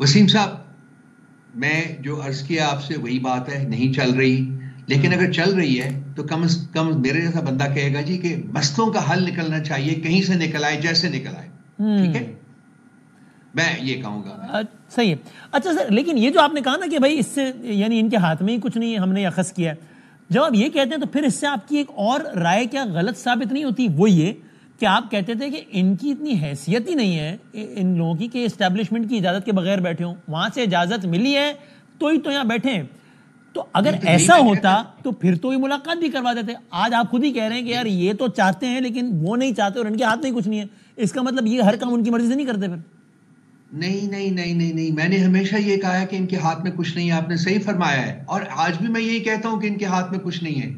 وسیم صاحب میں جو عرض کیا آپ سے وہی بات ہے, نہیں چل رہی, لیکن اگر چل رہی ہے تو کم از کم میرے جیسا بندہ کہے گا جی کہ مسئلوں کا حل نکلنا چاہیے, کہیں سے نکل آئے جیسے نکل آئے, ٹھیک ہے, میں یہ کہوں گا. صحیح ہے. اچھا سر, لیکن یہ جو آپ نے کہا نا کہ بھائی اس سے یعنی ان کے ہاتھ میں ہی کچھ نہیں ہے, ہم نے اخذ کیا ہے, جب آپ یہ کہتے ہیں تو پھر اس سے آپ کی ایک اور رائے کیا غلط ثابت نہیں ہوتی, وہ یہ کہ آپ کہتے تھے کہ ان کی اتنی حیثیت ہی نہیں ہے ان لوگوں کی کہ اسٹیبلشمنٹ کی اجازت کے بغیر بیٹھے ہوں, وہاں سے اجازت ملی ہے تو ہی تو یہاں بیٹھے ہیں. تو اگر ایسا ہوتا تو پھر تو یہ ملاقات بھی کروا دیتے. آج آپ خود ہی کہہ رہے ہیں کہ یار یہ تو چاہتے ہیں لیکن وہ نہیں چاہتے اور ان کے ہاتھ میں کچھ نہیں ہے, اس کا مطلب یہ ہر کام ان کی مرضی سے نہیں کرتے پھر. نہیں, میں نے ہمیشہ یہ کہا ہے کہ ان کے ہاتھ میں کچھ نہیں ہے, آپ نے صحیح فرمایا ہے, اور آج بھی میں یہی کہتا ہوں کہ ان کے ہاتھ میں کچھ نہیں ہے.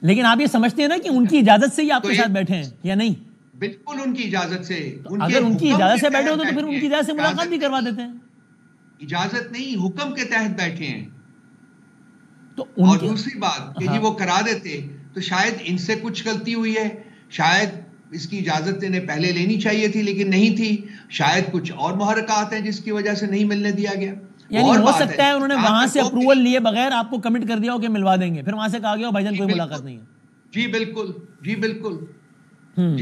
لیکن آپ یہ سمجھتے ہیں نا کہ ان کی اجازت سے ہی آپ کے ساتھ بیٹھے ہیں یا نہیں؟ بالکل ان کی اجازت سے. اگر ان کی اجازت سے بیٹھے ہوتے تو پھر ان کی اجازت سے ملاقات بھی کروا دیتے ہیں. اجازت نہیں, حکم کے تحت بیٹھے ہیں. تو اور دوسری بات کہ جی وہ کرا دیتے تو شاید ان سے کچھ غلطی ہوئی ہے, شاید اس کی اجازت انہیں پہلے لینی چاہیے تھی لیکن نہیں تھی, شاید کچھ اور محرکات ہیں جس کی وجہ سے نہیں ملنے دیا گیا. یعنی ہو سکتا ہے انہوں نے وہاں سے اپروول لیے بغیر آپ کو کمٹ کر دیا ہو کہ ملوا دیں گے, پھر وہاں سے کہا گیا بھائی جان کوئی ملاقات نہیں ہے. جی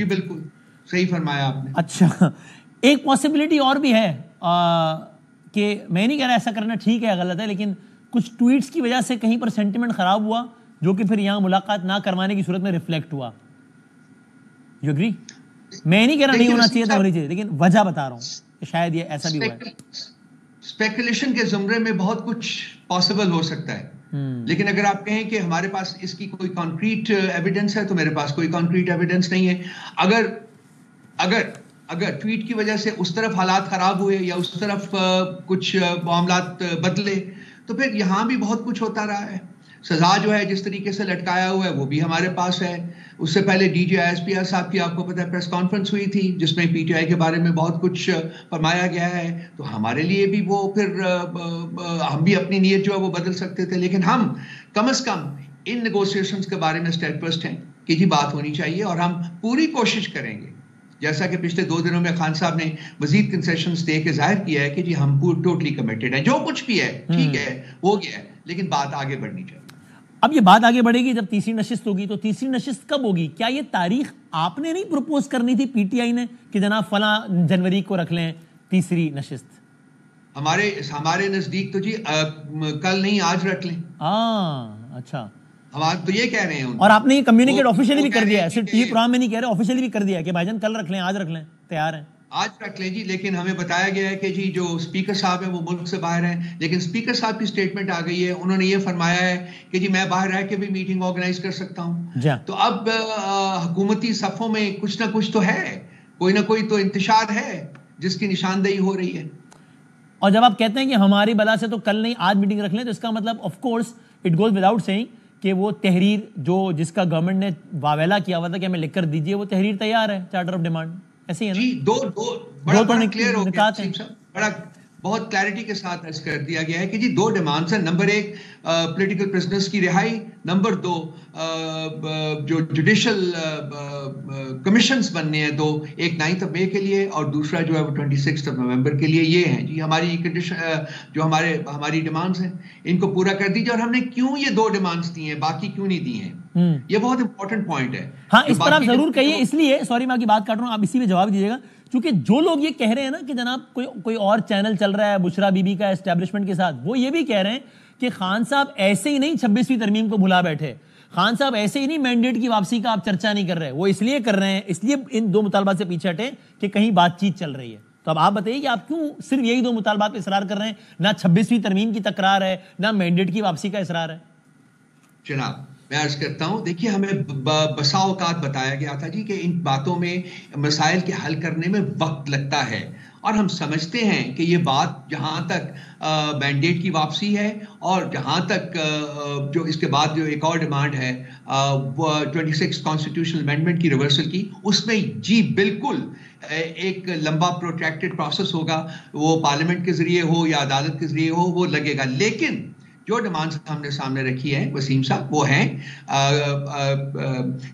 بالکل صحیح فرمایا آپ نے. اچھا, ایک پاسبلٹی اور بھی ہے کہ میں نہیں کہہ رہا ایسا کرنا ٹھیک ہے غلط ہے, لیکن کچھ ٹویٹس کی وجہ سے کہیں پر سینٹیمنٹ خراب ہوا جو کہ پھر یہاں ملاقات نہ کروانے کی صورت میں ریفلیکٹ ہوا. You agree? میں نہیں کہہ رہا نہیں ہونا چاہیے تھا, ہونی چاہیے, لیکن وجہ بتا رہا ہوں کہ شاید یہ ایسا بھی ہوا ہے. اسپیکولیشن کے زمرے میں بہت کچھ پاسبل ہو سکتا ہے, لیکن اگر آپ کہیں کہ ہمارے پاس اس کی کوئی کانکریٹ ایویڈنس ہے تو میرے پاس کوئی کانکریٹ ایویڈنس نہیں ہے. اگر ٹویٹ کی وجہ سے اس طرف حالات خراب ہوئے یا اس طرف کچھ معاملات بدلے تو پھر یہاں بھی بہت کچھ ہوتا رہا ہے. سزا جو ہے جس طریقے سے لٹکایا ہوا ہے وہ بھی ہمارے پاس ہے. اس سے پہلے D G I S P R صاحب کی آپ کو پتہ ہے پریس کانفرنس ہوئی تھی جس میں پی ٹی آئی کے بارے میں بہت کچھ فرمایا گیا ہے, تو ہمارے لیے بھی وہ پھر ہم بھی اپنی نیت جو ہے وہ بدل سکتے تھے, لیکن ہم کم از کم ان نیگوسیشنز کے بارے میں اسٹیڈفسٹ ہیں کہ جی بات ہونی چاہیے, اور ہم پوری کوشش کریں گے جیسا کہ پچھلے 2 دنوں میں خان صاحب نے مزید کنسیشنز دے کے ظاہر کیا ہے کہ جی ہم ٹوٹلی کمیٹڈ ہیں. جو کچھ بھی ہے ٹھیک ہے, ہو گیا ہے, لیکن بات آگے بڑھنی چاہیے. اب یہ بات آگے بڑھے گی جب تیسری نشست ہوگی, تو تیسری نشست کب ہوگی؟ کیا یہ تاریخ آپ نے نہیں پروپوز کرنی تھی پی ٹی آئی نے کہ جناب فلاں جنوری کو رکھ لیں تیسری نشست؟ ہمارے نزدیک تو جی کل نہیں آج رکھ لیں. اچھا, ہم تو یہ کہہ رہے ہیں, اور آپ نے یہ کمیونیکیٹ آفیشیلی بھی کر دیا ہے, صرف ٹی وی پروگرام میں نہیں کہہ رہے, آفیشیلی بھی کر دیا ہے کہ بھائی جان کل رکھ لیں, آج رکھ لیں, تیار ہیں آج رکھ لیں جی. لیکن ہمیں بتایا گیا ہے کہ جی جو اسپیکر صاحب ہیں وہ ملک سے باہر ہیں, لیکن اسپیکر صاحب کی سٹیٹمنٹ آ گئی ہے, انہوں نے یہ فرمایا ہے کہ جی میں باہر رہ کے بھی میٹنگ آرگنائز کر سکتا ہوں. تو اب حکومتی صفوں میں کچھ نہ کچھ تو ہے, کوئی نہ کوئی تو انتشار ہے جس کی نشاندہی ہو رہی ہے. اور جب آپ کہتے ہیں کہ ہماری بلا سے تو کل نہیں آج میٹنگ رکھ لیں, تو اس کا مطلب of course it goes without saying کہ وہ تحریر جس کا گورنمنٹ نے واویلا کیا ہوا تھا کہ ہمیں لکھ کر دیجئے, وہ تحریر تیار ہے, چارٹر آف ڈیمانڈ ایسے ہی ہے نا جی. بڑا کلیئر ہو گیا, بڑا بہت کلیئرٹی کے ساتھ عرض کر دیا گیا ہے کہ جی 2 ڈیمانڈز ہیں. نمبر 1 پولیٹیکل پرزنرز کی رہائی, نمبر 2 جو جوڈیشل کمیشنز بننے ہیں 2, ایک 9 مئی کے لیے اور دوسرا جو ہے وہ 26 نومبر کے لیے. یہ ہیں جی ہماری کنڈیشن, جو ہماری ڈیمانڈز ہیں, ان کو پورا کر دیجیے. اور ہم نے کیوں یہ 2 ڈیمانڈز دی ہیں, باقی کیوں نہیں دی ہیں, یہ بہت امپورٹنٹ پوائنٹ ہے. ہاں اس پر آپ ضرور کہیے, اس لیے سوری میں آپ کی بات کاٹ رہا ہوں, آپ اسی میں جواب دیجیے گا, کیونکہ جو لوگ یہ کہہ رہے ہیں نا کہ جناب کوئی اور چینل چل رہا ہے بشرا بی بی کا اسٹیبلشمنٹ کے ساتھ, وہ یہ بھی کہہ رہے ہیں کہ خان صاحب ایسے ہی نہیں 26ویں ترمیم کو بھلا بیٹھے, خان صاحب ایسے ہی نہیں مینڈیٹ کی واپسی کا آپ چرچا نہیں کر رہے, وہ اس لیے کر رہے ہیں, اس لیے ان 2 مطالبات سے پیچھے ہٹے کہ کہیں بات چیت چل رہی ہے. تو اب آپ بتائیے کہ آپ کیوں صرف یہی 2 مطالبات پہ اصرار کر رہے ہیں, نہ 26ویں ترمیم کی تکرار ہے, نہ مینڈیٹ کی واپسی کا اصرار ہے؟ جناب میں عرض کرتا ہوں, دیکھیے ہمیں بسا اوقات بتایا گیا تھا جی کہ ان باتوں میں مسائل کے حل کرنے میں وقت لگتا ہے, اور ہم سمجھتے ہیں کہ یہ بات جہاں تک مینڈیٹ کی واپسی ہے اور جہاں تک جو اس کے بعد جو ایک اور ڈیمانڈ ہے 26 کانسٹیٹیوشنل امینڈمنٹ کی ریورسل کی, اس میں جی بالکل ایک لمبا پروٹریکٹڈ پروسیس ہوگا, وہ پارلیمنٹ کے ذریعے ہو یا عدالت کے ذریعے ہو, وہ لگے گا. لیکن جو ڈیمانڈز ہم نے سامنے رکھی ہے وسیم صاحب, وہ ہیں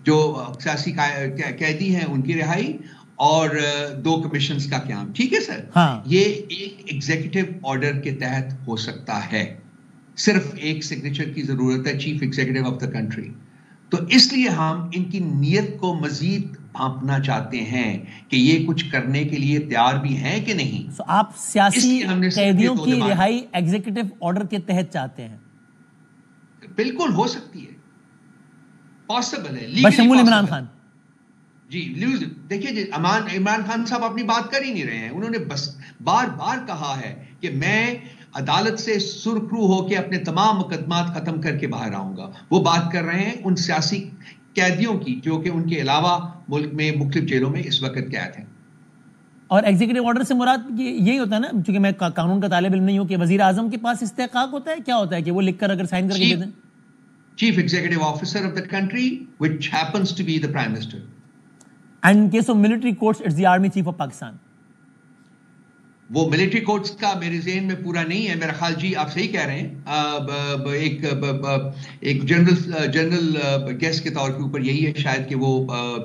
جو سیاسی قیدی ہیں ان کی رہائی, اور 2 کمیشنز کا قیام. ٹھیک ہے سر, یہ ایک ایگزیکٹو آرڈر کے تحت ہو سکتا ہے. صرف ایک سگنیچر کی ضرورت ہے, chief executive of the country. تو اس لیے ہم ان کی نیت کو مزید بھانپنا چاہتے ہیں کہ یہ کچھ کرنے کے لیے تیار بھی ہیں کہ نہیں. آپ سیاسی قیدیوں کی رہائی ایگزیکٹو آرڈر کے تحت چاہتے ہیں؟ بالکل ہو سکتی ہے, پاسبل ہے, بشمول عمران خان. جی دیکھیے جی, عمران خان صاحب اپنی بات کر ہی نہیں رہے ہیں. انہوں نے بس بار بار کہا ہے کہ میں عدالت سے سرخرو ہو کے اپنے تمام مقدمات ختم کر کے باہر آؤں گا. وہ بات کر رہے ہیں ان سیاسی قیدیوں کی جو کہ ان کے علاوہ ملک میں مختلف جیلوں میں اس وقت قید ہیں. اور ایگزیکٹو آرڈر سے مراد یہی ہوتا ہے نا, چونکہ میں قانون کا طالب علم نہیں ہوں, کہ وزیر اعظم کے پاس استحقاق ہوتا ہے, کیا ہوتا ہے کہ وہ لکھ کر اگر سائن کر کے دے دیں؟ Chief executive officer of the country which happens to be the prime minister. And in case of military courts, it's the Army Chief of Pakistan. وہ ملٹری کورٹس کا میرے ذہن میں پورا نہیں ہے. میرا خیال جی آپ صحیح کہہ رہے ہیں, ایک جنرل گیسٹ کے طور کے اوپر یہی ہے شاید کہ وہ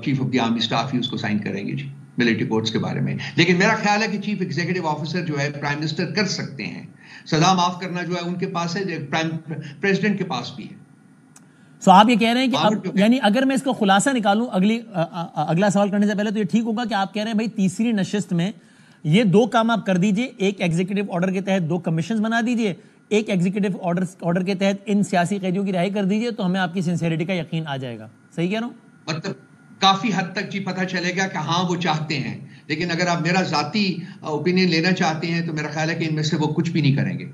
chief of the army staff ہی اس کو سائن کریں گے جی ملٹری کورٹس کے بارے میں. لیکن میرا خیال ہے کہ چیف ایگزیکٹو آفیسر جو ہے پرائم منسٹر کر سکتے ہیں. سزا معاف کرنا جو ہے ان کے پاس ہے, پریزیڈنٹ کے پاس بھی ہے. سو آپ یہ کہہ رہے ہیں کہ اب یعنی اگر میں اس کا خلاصہ نکالوں اگلا سوال کرنے سے پہلے, تو یہ ٹھیک ہوگا کہ آپ کہہ رہے ہیں بھائی تیسری نشست میں یہ 2 کام آپ کر دیجئے, ایک ایگزیکٹو آرڈر کے تحت 2 کمیشنز بنا دیجئے, ایک ایگزیکٹو آرڈر کے تحت ان سیاسی قیدیوں کی رہائی کر دیجئے, تو ہمیں آپ کی سنسیریٹی کا یقین آ جائے گا. صحیح کہہ رہا ہوں؟ مطلب کافی حد تک جی پتہ چلے گا کہ ہاں وہ چاہتے ہیں. لیکن اگر آپ میرا ذاتی اوپینین لینا چاہتے ہیں تو میرا خیال ہے کہ ان میں سے وہ کچھ بھی نہیں کریں گے.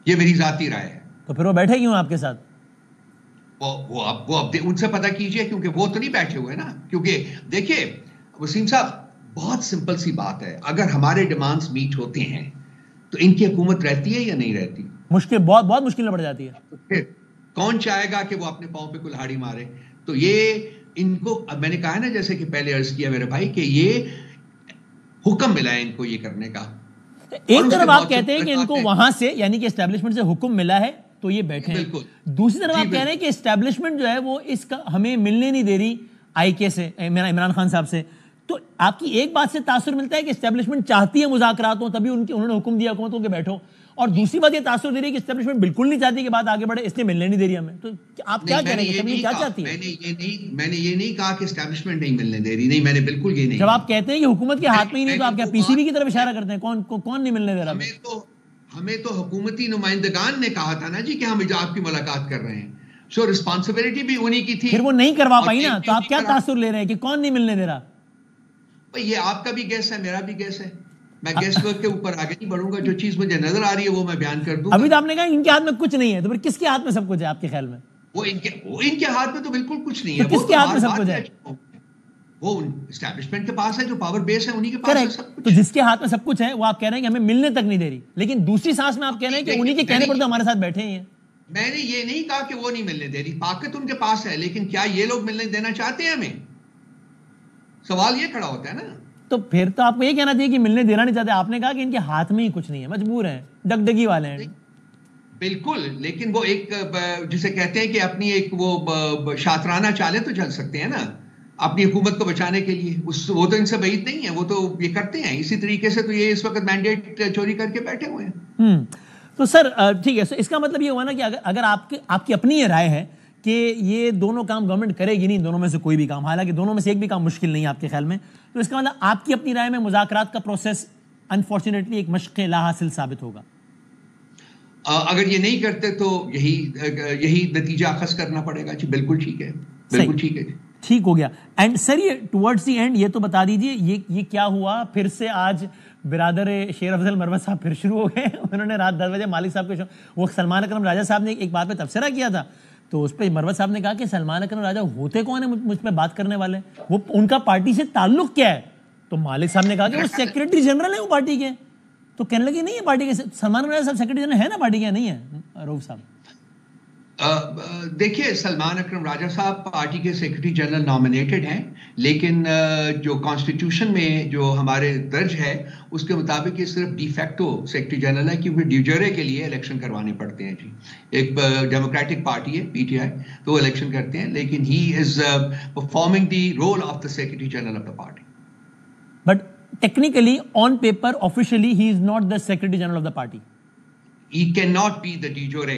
یہ میری ذاتی رائے ہے. تو پھر وہ بیٹھے کیوں آپ کے ساتھ؟ وہ اب ان سے پتہ کیجئے, کیونکہ وہ تو نہیں بیٹھے ہوئے نا. کیونکہ دیکھیے وسیم صاحب, بہت سمپل سی بات ہے, اگر ہمارے ڈیمانڈز میٹ ہوتے ہیں تو ان کی حکومت رہتی ہے یا نہیں رہتی؟ مشکل, بہت مشکل میں پڑ جاتی ہے. پھر کون چاہے گا کہ وہ اپنے پاؤں پہ کلہاڑی مارے؟ تو یہ ان کو, اب میں نے کہا نا جیسے کہ پہلے عرض کیا میرے بھائی, کہ یہ حکم ملا ہے ان کو یہ کرنے کا. ایک طرف آپ کہتے ہیں کہ ان کو وہاں سے یعنی کہ اسٹیبلشمنٹ سے حکم ملا ہے تو یہ بیٹھے ہیں, دوسری طرف آپ کہہ رہے ہیں کہ اسٹیبلشمنٹ جو ہے وہ اس کا ہمیں ملنے نہیں دے رہی آئی کے سے, عمران خان صاحب سے. تو آپ کی ایک بات سے تاثر ملتا ہے کہ اسٹیبلشمنٹ چاہتی ہے مذاکرات ہوں, تبھی انہوں نے حکم دیا حکومتوں کے بیٹھو, اور دوسری بات یہ تاثر دے رہی ہے کہ اسٹیبلشمنٹ بالکل نہیں چاہتی کہ بات آگے بڑھے, اس لیے ملنے نہیں دے رہی ہمیں. تو آپ کیا کہہ رہے ہیں, کیا چاہتی ہے؟ میں نے یہ نہیں کہا کہ اسٹیبلشمنٹ نہیں ملنے دے رہی, نہیں, میں نے بالکل یہ نہیں. جب آپ کہتے ہیں کہ حکومت کے ہاتھ میں ہی نہیں, تو آپ کیا پی سی بی کی طرف اشارہ کرتے ہیں؟ کون نہیں ملنے دے رہا؟ ہمیں تو حکومتی نمائندگان نے کہا تھا نا جی کہ ہم آپ کی ملاقات کر رہے ہیں. سو رسپانسبلٹی بھی انہی کی تھی. پھر وہ نہیں کروا پائی نا, تو آپ کیا تاثر لے رہے ہیں کہ کون نہیں ملنے دے رہا؟ یہ آپ کا بھی گیس ہے, میرا بھی گیس ہے. میں گیس ورک کے اوپر آگے نہیں بڑھوں گا, جو چیز مجھے نظر آ رہی ہے وہ میں بیان کر دوں. ابھی تو آپ نے کہا ان کے ہاتھ میں کچھ نہیں ہے, تو پھر کس کے ہاتھ میں سب کچھ ہے آپ کے خیال میں؟ وہ ان کے ہاتھ میں تو بالکل کچھ نہیں ہے. کس کے ہاتھ میں سب کچھ ہے؟ وہ اسٹیبلشمنٹ کے پاس ہے, جو پاور بیس ہے انہی کے پاس ہے سب کچھ. تو جس کے ہاتھ میں سب کچھ ہے وہ آپ کہہ رہے ہیں کہ ہمیں ملنے تک نہیں دے رہی, لیکن دوسری سانس میں آپ کہہ رہے ہیں کہ انہی کے کہنے پر تو ہمارے ساتھ بیٹھے ہی ہیں. میں نے یہ نہیں کہا کہ وہ نہیں ملنے دے رہی, طاقت ان کے پاس ہے, لیکن کیا یہ لوگ ملنے دینا چاہتے ہیں ہمیں؟ سوال یہ کھڑا ہوتا ہے نا. تو پھر تو آپ کو یہ کہنا چاہیے کہ ملنے دینا نہیں چاہتے. آپ نے کہا کہ ان کے ہاتھ میں ہی کچھ نہیں ہے, مجبور ہیں, ڈگڈگی والے ہیں. بالکل, لیکن وہ ایک جسے کہتے ہیں کہ اپنی ایک وہ شاطرانہ چالیں تو چل سکتے ہیں نا اپنی حکومت کو بچانے کے لیے. وہ تو ان سے بعید نہیں ہے, وہ تو یہ کرتے ہیں. اسی طریقے سے تو یہ اس وقت مینڈیٹ چوری کر کے بیٹھے ہوئے ہیں. تو سر ٹھیک ہے, اس کا مطلب یہ ہوا نا کہ اگر آپ کی اپنی یہ رائے ہے کہ یہ دونوں کام گورنمنٹ کرے گی نہیں, دونوں میں سے کوئی بھی کام, حالانکہ دونوں میں سے ایک بھی کام مشکل نہیں ہے آپ کے خیال میں, تو اس کا مطلب آپ کی اپنی رائے میں مذاکرات کا پروسیس انفارچونیٹلی ایک مشق لا حاصل ثابت ہوگا. اگر یہ نہیں کرتے تو یہی نتیجہ اخذ کرنا پڑے گا. جی بالکل ٹھیک ہے, بالکل ٹھیک ہے, ٹھیک ہو گیا. اینڈ سر یہ ٹورڈز دی اینڈ یہ تو بتا دیجئے یہ کیا ہوا پھر سے آج برادر شیر افضل مروت صاحب پھر شروع ہو گئے. انہوں نے رات 10 بجے مالک صاحب کے وہ سلمان اکرم راجہ صاحب نے ایک بات پہ تبصرہ کیا تھا, تو اس پہ مروت صاحب نے کہا کہ سلمان اکرم راجہ ہوتے کون ہیں مجھ پہ بات کرنے والے, وہ ان کا پارٹی سے تعلق کیا ہے؟ تو مالک صاحب نے کہا کہ وہ سیکریٹری جنرل ہیں وہ پارٹی کے. تو کہنے لگے نہیں ہے پارٹی کے, سلمان راجہ صاحب سیکریٹری جنرل ہے نا پارٹی کے, نہیں ہے روف صاحب؟ دیکھیے سلمان اکرم راجہ صاحب پارٹی کے سیکریٹری جنرل نامینیٹڈ ہیں, لیکن جو کانسٹیٹیوشن میں جو ہمارے درج ہے اس کے مطابق یہ صرف ڈی فیکٹو سیکریٹری جنرل ہے, کیونکہ ڈیوجرے کے لیے الیکشن کروانے پڑتے ہیں. جی ایک ڈیموکریٹک پارٹی ہے پی ٹی آئی, تو وہ الیکشن کرتے ہیں, لیکن he is performing the role of the secretary general of the party. But technically, on paper, officially, he is not the Secretary General of the party. He cannot be the de jure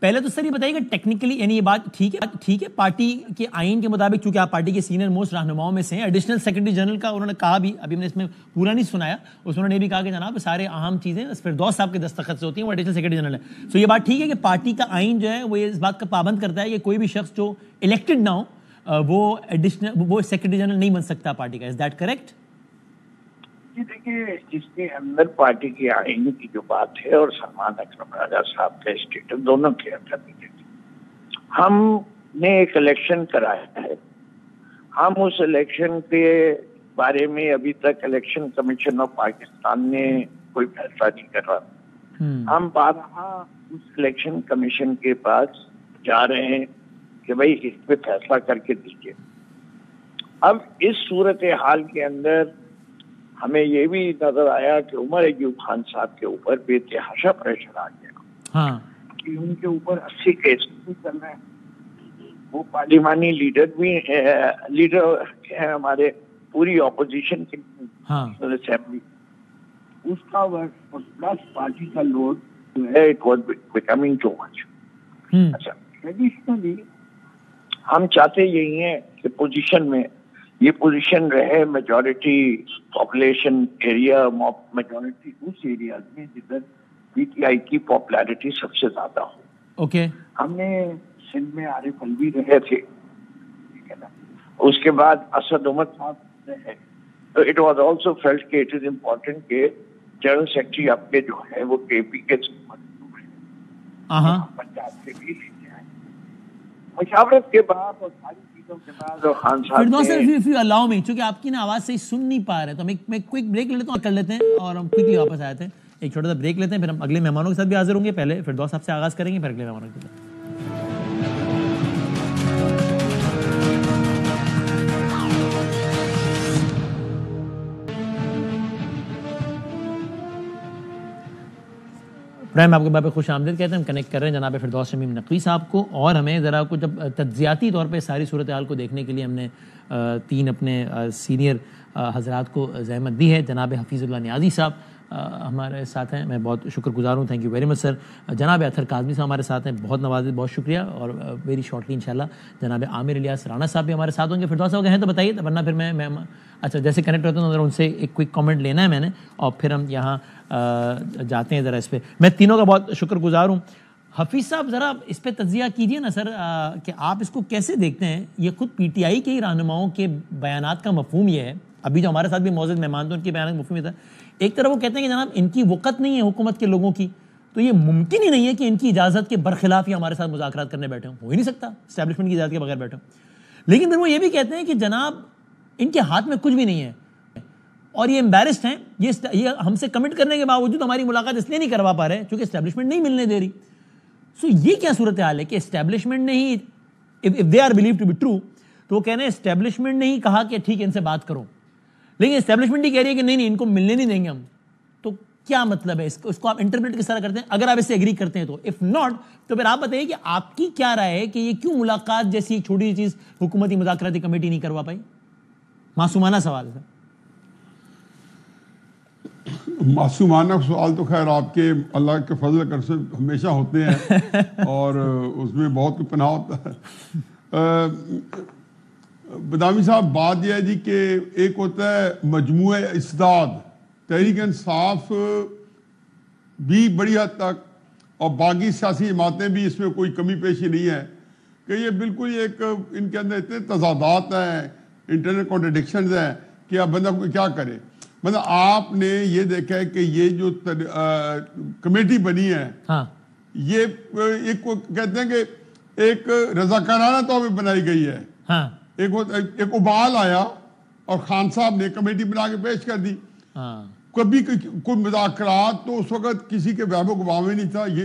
پہلے تو سر یہ بتائیے کہ technically یعنی یہ بات ٹھیک ہے پارٹی کے آئین کے مطابق، چونکہ آپ پارٹی کے سینئر موسٹ رہنماؤں میں سے ہیں، ایڈیشنل سیکرٹری جنرل کا انہوں نے کہا بھی، ابھی ہم نے اس میں پورا نہیں سنایا، اس میں نے بھی کہا کہ جناب سارے اہم چیزیں فردوس صاحب کے دستخط سے ہوتی ہیں، وہ ایڈیشنل سیکرٹری جنرل ہے. سو یہ بات ٹھیک ہے کہ پارٹی کا آئین جو ہے وہ اس بات کا پابند کرتا ہے کہ کوئی بھی شخص جو الیکٹڈ نہ ہو وہ سیکرٹری جنرل نہیں بن سکتا پارٹی کا. Is that correct? جی دیکھیے، اس کے اندر پارٹی کے آئین کی جو بات ہے اور سلمان اکرم راجہ صاحب کا اسٹیٹس دونوں کے اندر ہم نے ایک الیکشن کرایا ہے. ہم اس الیکشن کے بارے میں ابھی تک الیکشن کمیشن آف پاکستان نے کوئی فیصلہ نہیں کر رہا. ہم بارہا اس الیکشن کمیشن کے پاس جا رہے ہیں کہ بھائی اس پہ فیصلہ کر کے دیجیے. اب اس صورتحال کے اندر ہمیں یہ بھی نظر آیا کہ عمر ایوب خان صاحب کے اوپر بے تحاشا پریشر آ گیا کہ ان کے اوپر 80 کیس بھی چل رہے ہیں. وہ پارلیمانی لیڈر بھی ہیں ہمارے پوری اپوزیشن کی اسمبلی. اس کا پلس پارٹی کا لوڈ جو ہے it was becoming too much. اچھا، ایڈیشنلی ہم چاہتے یہی ہیں کہ پوزیشن میں یہ پوزیشن رہے میجورٹی پاپولیشن ایریا، میجورٹی اس ایریاز میں جدھر پی ٹی آئی کی پاپولیرٹی سب سے زیادہ ہو. اوکے، ہم نے سندھ میں عارف الوی رہے تھے، ٹھیک ہے نا، اس کے بعد اسد عمر صاحب رہے. تو اٹ واز آلسو فیلٹ کہ اٹ از امپورٹنٹ کہ جنرل سیکرٹری آپ کے جو ہے وہ کے پی کے پنجاب سے بھی لے کے آئے. مشاورت کے بعد اور ساری چیزوں کے بعد اور خان صاحب میں چونکہ آپ کی نا آواز صحیح سن نہیں پا رہے تو میں کوئک بریک لے لیتا ہوں، کر لیتے ہیں اور ہم کوئکلی واپس آئے تھے. ایک چھوٹا سا بریک لیتے ہیں، پھر ہم اگلے مہمانوں کے ساتھ بھی حاضر ہوں گے. پہلے فردوس صاحب سے آغاز کریں گے، پھر اگلے مہمانوں کے ساتھ. پرائم آپ کے بابے خوش آمدید کہتے ہیں. ہم کنیکٹ کر رہے ہیں جناب فردوس شمیم نقوی صاحب کو، اور ہمیں ذرا کچھ جب تجزیاتی طور پہ ساری صورتحال کو دیکھنے کے لیے ہم نے 3 اپنے سینئر حضرات کو زحمت دی ہے. جناب حفیظ اللہ نیازی صاحب ہمارے ساتھ ہیں، میں بہت شکر گزار ہوں، تھینک یو ویری مچ سر. جناب اطہر کاظمی صاحب ہمارے ساتھ ہیں، بہت نوازے، بہت شکریہ. اور ویری شارٹلی انشاءاللہ جناب عامر الیاس رانا صاحب بھی ہمارے ساتھ ہوں گے. فردوس صاحب ہیں تو بتائیے، ورنہ پھر میں اچھا جیسے کنیکٹ ہوتا ہوں ان سے ایک کوئک کامنٹ لینا ہے میں نے، اور پھر ہم یہاں جاتے ہیں ذرا اس پہ. میں تینوں کا بہت شکر گزار ہوں. حفیظ صاحب ذرا اس پہ تجزیہ کیجئے نا سر، کہ آپ اس کو کیسے دیکھتے ہیں. یہ خود پی ٹی آئی کے ہی رہنماؤں کے بیانات کا مفہوم یہ ہے، ابھی جو ہمارے ساتھ بھی موجود مہمان تھے ان کے بیانات کا مفہوم یہ تھا. ایک طرف وہ کہتے ہیں کہ جناب ان کی وقت نہیں ہے حکومت کے لوگوں کی، تو یہ ممکن ہی نہیں ہے کہ ان کی اجازت کے برخلاف ہی ہمارے ساتھ مذاکرات کرنے بیٹھے ہوں، ہو ہی نہیں سکتا اسٹیبلشمنٹ کی اجازت کے بغیر بیٹھے ہوں. لیکن پھر وہ یہ بھی کہتے ہیں کہ جناب ان کے ہاتھ میں کچھ بھی نہیں ہے اور یہ امبیرسڈ ہیں، یہ ہم سے کمٹ کرنے کے باوجود ہماری ملاقات اس لیے نہیں کروا پا رہے کیونکہ اسٹیبلشمنٹ نہیں ملنے دے رہی. سو یہ کیا صورتحال ہے کہ اسٹیبلشمنٹ نے ہی، if they are believed to be true، تو وہ کہہ رہے ہیں اسٹیبلشمنٹ نے ہی کہا کہ ٹھیک ہے ان سے بات کرو، لیکن اسٹیبلشمنٹ ہی کہہ رہی ہے کہ نہیں ان کو ملنے نہیں دیں گے ہم. تو کیا مطلب ہے اس کو آپ انٹرپریٹ کس طرح کرتے ہیں اگر آپ اس سے ایگری کرتے ہیں تو؟ اف ناٹ تو پھر آپ بتائیے کہ آپ کی کیا رائے ہے کہ یہ کیوں ملاقات جیسی ایک چھوٹی سی چیز حکومتی مذاکراتی کمیٹی نہیں کروا پائی؟ معصومانہ سوال ہے. معصومانہ سوال تو خیر آپ کے اللہ کے فضل کر سے ہمیشہ ہوتے ہیں اور اس میں بہت پناہ ہوتا ہے. بدامی صاحب بات یہ ہے جی کہ ایک ہوتا ہے مجموعہ استداد، تحریک انصاف بھی بڑی حد تک اور باقی سیاسی جماعتیں بھی اس میں کوئی کمی پیشی نہیں ہے کہ یہ بالکل ایک ان کے اندر اتنے تضادات ہیں، انٹرنل کانٹرڈکشنز ہیں کہ اب بندہ کوئی کیا کرے. مطلب آپ نے یہ دیکھا ہے کہ یہ جو کمیٹی بنی ہے یہ ایک کہتے ہیں کہ ایک رضاکارانہ طور پہ بنائی گئی ہے. ایک ابال آیا اور خان صاحب نے کمیٹی بنا کے پیش کر دی. کبھی کوئی مذاکرات تو اس وقت کسی کے وہم و گمان میں نہیں تھا. یہ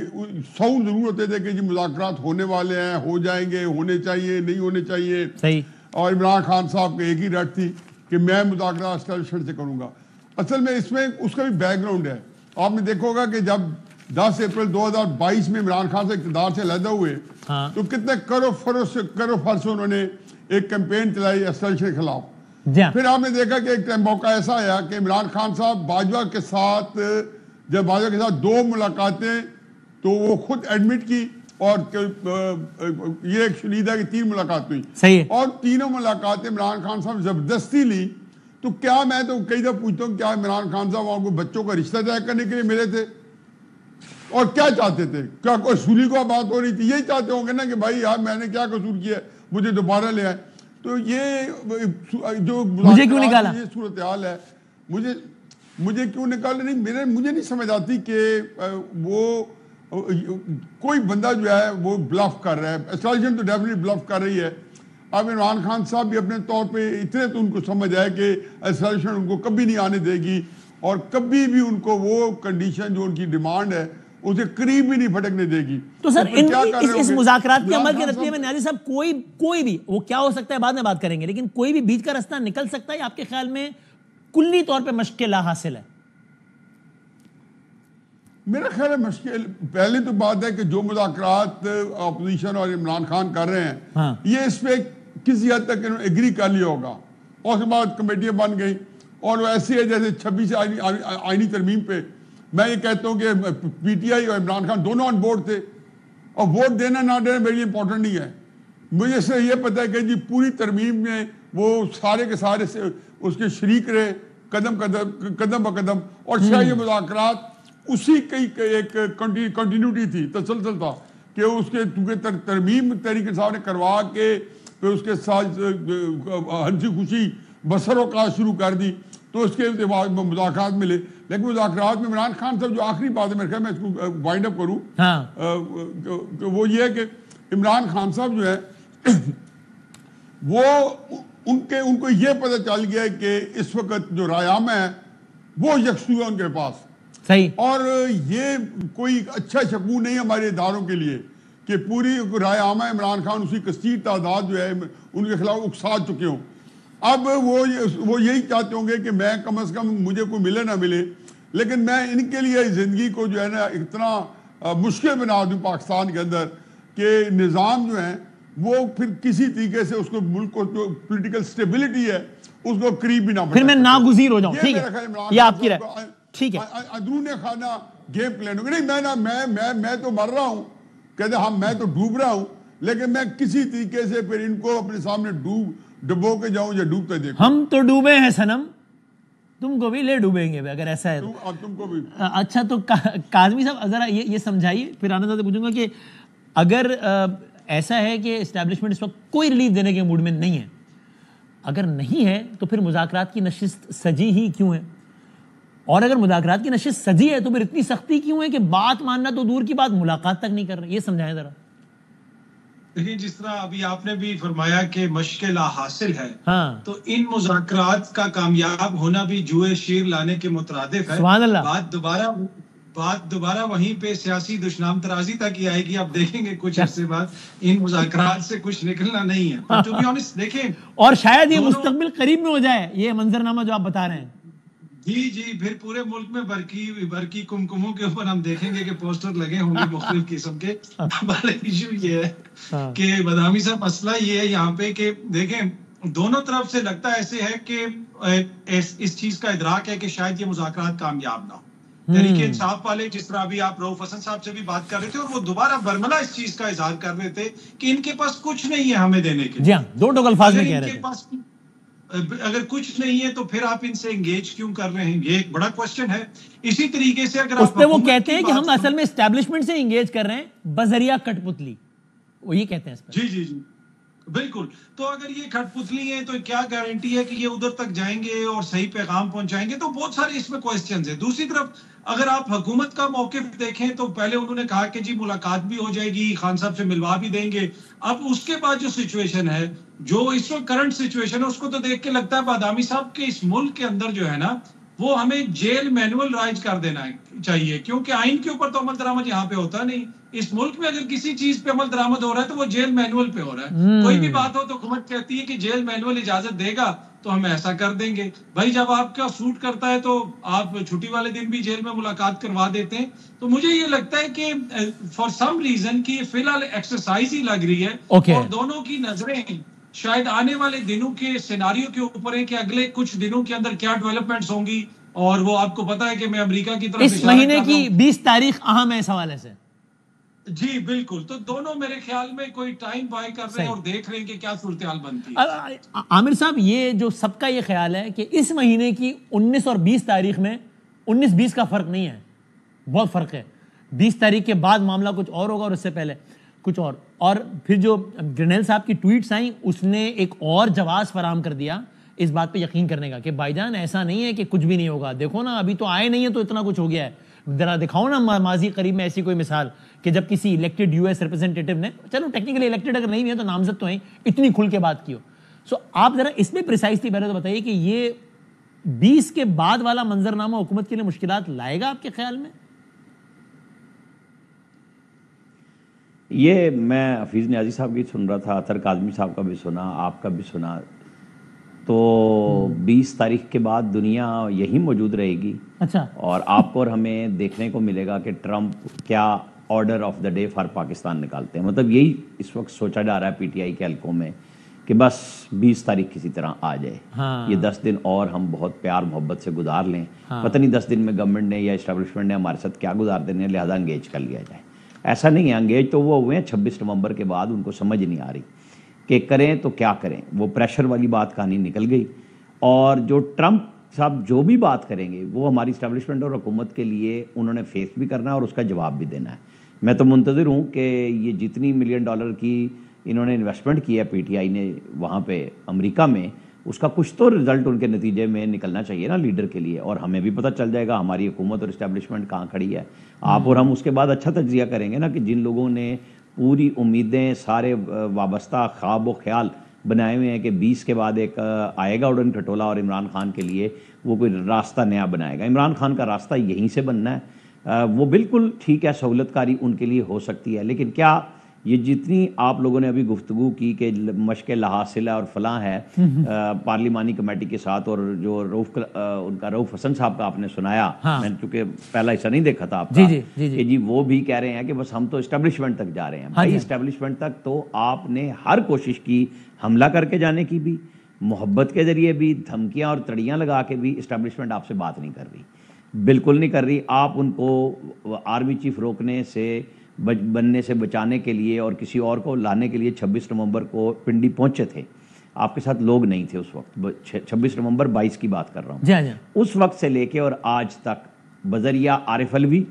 سو ضرور ہوتے تھے کہ جی مذاکرات ہونے والے ہیں، ہو جائیں گے، ہونے چاہیے، نہیں ہونے چاہیے. اور عمران خان صاحب کی ایک ہی رٹ تھی کہ میں مذاکرات اسٹیبلشمنٹ سے کروں گا. اصل میں اس میں اس کا بھی بیک گراؤنڈ ہے. آپ نے دیکھا ہوگا کہ جب 10 اپریل 2022 میں عمران خان سے اقتدار سے علیحدہ ہوئے تو کتنے کرو فرش انہوں نے ایک کیمپین چلائی اسٹیبلشمنٹ کے خلاف. پھر آپ نے دیکھا کہ ایک موقع ایسا آیا کہ عمران خان صاحب باجوہ کے ساتھ جب باجوہ کے ساتھ 2 ملاقاتیں تو وہ خود ایڈمٹ کی اور یہ ایک شنیدہ کی 3 ملاقات ہوئی صحیح ہے. اور تینوں ملاقاتیں عمران خان صاحب زبردستی لی. تو کیا میں تو کئی دفعہ پوچھتا ہوں کیا عمران خان صاحب وہاں کو بچوں کا رشتہ طے کرنے کے لیے ملے تھے اور کیا چاہتے تھے؟ کیا کوئی اصولی کو بات ہو رہی تھی؟ یہی چاہتے ہوں گے نا کہ بھائی یار میں نے کیا قصور کیا ہے, مجھے دوبارہ لے آئے. تو یہ جو مجھے کیوں نکالا, یہ صورتحال ہے. مجھے کیوں نکالا نہیں, مجھے نہیں سمجھ آتی کہ وہ کوئی بندہ جو ہے وہ بلف کر رہا ہے. اسٹریٹجی تو ڈیفینیٹلی بلف کر رہی ہے. اب عمران خان صاحب بھی اپنے طور پہ اتنے تو ان کو سمجھ آئے کہ اسٹریٹجی ان کو کبھی نہیں آنے دے گی اور کبھی بھی ان کو وہ کنڈیشن جو ان کی ڈیمانڈ ہے اسے قریب بھی نہیں پھٹکنے دے گی. تو سر اس مذاکرات کے عمل کے نتیجے میں نیازی صاحب کوئی بھی وہ کیا ہو سکتا ہے بعد میں بات کریں گے, لیکن کوئی بھی بیچ کا راستہ نکل سکتا ہے آپ کے خیال میں کلی طور پہ مشق لا حاصل ہے؟ میرا خیال ہے مشکل پہلے تو بات ہے کہ جو مذاکرات اپوزیشن اور عمران خان کر رہے ہیں یہ اس پہ کسی حد تک ایگری کر لیا ہوگا اور اس کے بعد کمیٹیاں بن گئی اور وہ ایسی ہے جیسے 26 آئینی ترمیم پہ میں یہ کہتا ہوں کہ پی ٹی آئی اور عمران خان دونوں آن بورڈ تھے اور ووٹ دینا نہ دینا ویری امپورٹنٹ نہیں ہے. مجھے سے یہ پتہ ہے کہ جی پوری ترمیم میں وہ سارے کے سارے سے اس کے شریک رہے قدم بقدم اور شاید یہ مذاکرات اسی کی ایک کنٹینیوٹی تھی, تسلسل تھا کہ اس کے چونکہ ترمیم تحریک انصاف نے کروا کے پھر اس کے ساتھ ہنسی خوشی بسر اوقات شروع کر دی تو اس کے مذاکرات ملے. لیکن مذاکرات میں عمران خان صاحب جو آخری بات ہے میرے خیال میں اس کو وائنڈ اپ کروں وہ یہ ہے کہ عمران خان صاحب جو ہے وہ ان کو یہ پتہ چل گیا ہے کہ اس وقت جو رائے عامہ ہے وہ یکسو ہے ان کے پاس. صحیح. اور یہ کوئی اچھا شگون نہیں ہمارے اداروں کے لیے کہ پوری رائے عامہ عمران خان اسی کثیر تعداد جو ہے ان کے خلاف اکسا چکے ہوں. اب وہ یہی چاہتے ہوں گے کہ میں کم از کم مجھے کوئی ملے نہ ملے لیکن میں ان کے لیے زندگی کو جو ہے نا اتنا مشکل بنا دوں پاکستان کے اندر کہ نظام جو ہے وہ پھر کسی طریقے سے اس کو ملک کو جو پولیٹیکل سٹیبلٹی ہے اس کو قریب بھی نہ پھر میں ناگزیر ہو جاؤں. ٹھیک ہے, یہ آپ کی رائے. ٹھیک ہے, اندرون خانہ گیم پلان ہوگا. نہیں میں تو مر رہا ہوں کہتے ہاں میں تو ڈوب رہا ہوں لیکن میں کسی طریقے سے پھر ان کو اپنے سامنے ڈبو کے جاؤں یا ڈوبتے دیکھوں. ہم تو ڈوبے ہیں صنم, تم کو بھی لے ڈوبیں گے اگر ایسا ہے تم کو بھی. اچھا تو کاظمی صاحب ذرا یہ سمجھائیے, پھر آنند صاحب سے پوچھوں گا کہ اگر ایسا ہے کہ اسٹیبلشمنٹ اس وقت کوئی ریلیف دینے کے موڈ میں نہیں ہے, اگر نہیں ہے تو پھر مذاکرات کی نشست سجی ہی کیوں ہے؟ اور اگر مذاکرات کی نشست سجی ہے تو پھر اتنی سختی کیوں ہے کہ بات ماننا تو دور کی بات ملاقات تک نہیں کر رہے؟ یہ سمجھائیں ذرا. دیکھیں جس طرح ابھی آپ نے بھی فرمایا کہ مشق لا حاصل ہے, تو ان مذاکرات کا کامیاب ہونا بھی جوئے شیر لانے کے مترادف ہے. سبحان اللہ. بات دوبارہ وہیں پہ سیاسی دشنام ترازی تک ہی آئے گی. آپ دیکھیں گے کچھ عرصے بعد ان مذاکرات سے کچھ نکلنا نہیں ہے. ٹو بی آنسٹ دیکھیں, اور شاید یہ مستقبل قریب میں ہو جائے یہ منظرنامہ جو آپ بتا رہے ہیں. جی پھر پورے ملک میں برقی کمکموں کے اوپر ہم دیکھیں گے کہ پوسٹر لگے ہوں گے مختلف قسم کے. ایشو یہ ہے کہ بدامی صاحب مسئلہ یہ ہے یہاں پہ کہ دیکھیں دونوں طرف سے لگتا ایسے ہے کہ اس چیز کا ادراک ہے کہ شاید یہ مذاکرات کامیاب نہ ہو. تحریک انصاف والے جس طرح ابھی آپ رؤوف حسن صاحب سے بھی بات کر رہے تھے اور وہ دوبارہ برملا اس چیز کا اظہار کر رہے تھے کہ ان کے پاس کچھ نہیں ہے ہمیں دینے کے. جی ہاں, دو ٹوک الفاظ میں کہہ رہے تھے اگر کچھ نہیں ہے تو پھر آپ ان سے انگیج کیوں کر رہے ہیں, یہ ایک بڑا کوسچن ہے. اسی طریقے سے اگر اس پہ وہ کہتے ہیں کہ ہم اصل میں اسٹیبلشمنٹ سے انگیج کر رہے ہیں بذریعہ کٹ پتلی, وہ یہ کہتے ہیں اس پہ. جی بالکل. تو اگر یہ کھٹ پتلی ہے تو کیا گارنٹی ہے کہ یہ ادھر تک جائیں گے اور صحیح پیغام پہنچائیں گے؟ تو بہت سارے اس میں کوسچنز ہیں. دوسری طرف اگر آپ حکومت کا موقف دیکھیں تو پہلے انہوں نے کہا کہ جی ملاقات بھی ہو جائے گی, خان صاحب سے ملوا بھی دیں گے. اب اس کے بعد جو سچویشن ہے, جو اس وقت کرنٹ سچویشن ہے, اس کو تو دیکھ کے لگتا ہے بادامی صاحب کے اس ملک کے اندر جو ہے نا وہ ہمیں جیل مینول رائج کر دینا چاہیے, کیونکہ آئین کے اوپر تو عمل درآمد یہاں پہ ہوتا نہیں. اس ملک میں اگر کسی چیز پہ عمل درآمد ہو رہا ہے تو وہ جیل مینول پہ ہو رہا ہے. کوئی بھی بات ہو تو حکومت کہتی ہے کہ جیل مینول اجازت دے گا تو ہم ایسا کر دیں گے. بھائی جب آپ کا سوٹ کرتا ہے تو آپ چھٹی والے دن بھی جیل میں ملاقات کروا دیتے ہیں. تو مجھے یہ لگتا ہے کہ فار سم ریزن کی فی الحال ایکسرسائز ہی لگ رہی ہے اور دونوں کی نظریں شاید آنے والے دنوں کے سیناریو کے اوپر ہیں کہ اگلے کچھ دنوں کے اندر کیا ڈیولپمنٹس ہوں گی. اور وہ آپ کو پتا ہے کہ میں امریکہ کی طرف اس مہینے کی 20 تاریخ اہم ہے اس حوالے سے. جی بالکل. تو دونوں میرے خیال میں کوئی ٹائم بائی کر رہے ہیں اور دیکھ رہے ہیں کہ کیا صورتحال بنتی ہے. عامر صاحب یہ جو سب کا یہ خیال ہے کہ اس مہینے کی 19 اور 20 تاریخ میں 19-20 کا فرق نہیں ہے, بہت فرق ہے. 20 تاریخ کے بعد معاملہ کچھ اور ہوگا اور اس سے پہلے کچھ اور پھر جو گرنیل صاحب کی ٹویٹس آئیں اس نے ایک اور جواز فراہم کر دیا اس بات پہ یقین کرنے کا کہ بھائی جان ایسا نہیں ہے کہ کچھ بھی نہیں ہوگا, دیکھو نا ابھی تو آئے نہیں ہے تو اتنا کچھ ہو گیا ہے, ذرا دکھاؤ نا ماضی قریب میں ایسی کوئی مثال کہ جب کسی الیکٹڈ یو ایس ریپرزینٹیٹو نے, چلو ٹیکنیکلی الیکٹڈ اگر نہیں بھی ہے تو نامزد تو ہیں, اتنی کھل کے بات کی ہو. سو آپ ذرا اس میں پریسائزلی پہلے تو بتائیے کہ یہ 20 کے بعد والا منظرنامہ حکومت کے لیے مشکلات لائے گا آپ کے خیال میں؟ یہ میں حفیظ نیازی صاحب کی سن رہا تھا, اطہر کاظمی صاحب کا بھی سنا, آپ کا بھی سنا, تو 20 تاریخ کے بعد دنیا یہی موجود رہے گی. اچھا. اور آپ کو اور ہمیں دیکھنے کو ملے گا کہ ٹرمپ کیا order of the day for Pakistan نکالتے ہیں. مطلب یہی اس وقت سوچا جا رہا ہے پی ٹی آئی کے حلقوں میں کہ بس 20 تاریخ کسی طرح آ جائے, یہ 10 دن اور ہم بہت پیار محبت سے گزار لیں. پتہ نہیں 10 دن میں گورنمنٹ نے یا اسٹیبلشمنٹ نے ہمارے ساتھ کیا گزار دینے, لہٰذا انگیج کر لیا جائے. ایسا نہیں ہے, انگیج تو وہ ہوئے ہیں 26 نومبر کے بعد, ان کو سمجھ نہیں آ رہی کہ کریں تو کیا کریں. وہ پریشر والی بات کہانی نکل گئی, اور جو ٹرمپ صاحب جو بھی بات کریں گے وہ ہماری اسٹیبلشمنٹ اور حکومت کے لیے انہوں نے فیس بھی کرنا ہے اور اس کا جواب بھی دینا ہے. میں تو منتظر ہوں کہ یہ جتنی $1 ملین کی انہوں نے انویسٹمنٹ کی ہے پی ٹی آئی نے وہاں پہ امریکہ میں, اس کا کچھ تو رزلٹ ان کے نتیجے میں نکلنا چاہیے نا لیڈر کے لیے, اور ہمیں بھی پتہ چل جائے گا ہماری حکومت اور اسٹیبلشمنٹ کہاں کھڑی ہے. آپ اور ہم اس کے بعد اچھا تجزیہ کریں گے نا کہ جن لوگوں نے پوری امیدیں, سارے وابستہ خواب و خیال بنائے ہوئے ہیں کہ 20 کے بعد ایک آئے گا اڑن کھٹولا اور عمران خان کے لیے وہ کوئی راستہ نیا بنائے گا. عمران خان کا راستہ یہیں سے بننا ہے. وہ بالکل ٹھیک ہے, سہولت کاری ان کے لیے ہو سکتی ہے, لیکن کیا یہ جتنی آپ لوگوں نے ابھی گفتگو کی کہ مشق لحاصل ہے اور فلاں ہے پارلیمانی کمیٹی کے ساتھ, اور جو ان کا رؤوف حسن صاحب کا آپ نے سنایا, میں نے چونکہ پہلا حصہ نہیں دیکھا تھا آپ کا, کہ جی وہ بھی کہہ رہے ہیں کہ بس ہم تو اسٹیبلشمنٹ تک جا رہے ہیں. بھائی اسٹیبلشمنٹ تک تو آپ نے ہر کوشش کی, حملہ کر کے جانے کی بھی, محبت کے ذریعے بھی, دھمکیاں اور تڑیاں لگا کے بھی. اسٹیبلشمنٹ آپ سے بات نہیں کر رہی, بالکل نہیں کر رہی. آپ ان کو آرمی چیف روکنے سے بننے سے بچانے کے لیے اور کسی اور کو لانے کے لیے 26 نومبر کو پنڈی پہنچے تھے. آپ کے ساتھ لوگ نہیں تھے اس وقت, 26 نومبر 22 کی بات کر رہا ہوں. اس وقت سے لے کے اور آج تک بذریعہ عارف علوی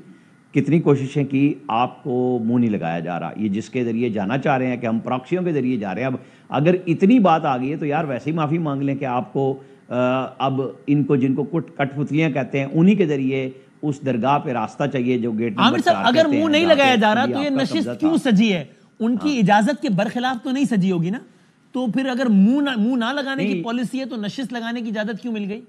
کتنی کوششیں کی, آپ کو منہ نہیں لگایا جا رہا. یہ جس کے ذریعے جانا چاہ رہے ہیں کہ ہم پراکسیوں کے ذریعے جا رہے ہیں, اب اگر اتنی بات آ گئی ہے تو یار ویسے ہی معافی مانگ لیں کہ آپ کو اب ان کو جن کو کٹ پتلیاں کہتے ہیں انہی کے ذریعے اس درگاہ پہ راستہ چاہیے جو گیٹ عامر صاحب اگر منہ نہیں لگایا جا رہا تو یہ نشست کیوں سجی ہے؟ ان کی اجازت کے برخلاف تو نہیں سجی ہوگی نا, تو پھر اگر منہ نہ لگانے کی پالیسی ہے تو نشست لگانے کی اجازت کیوں مل گئی؟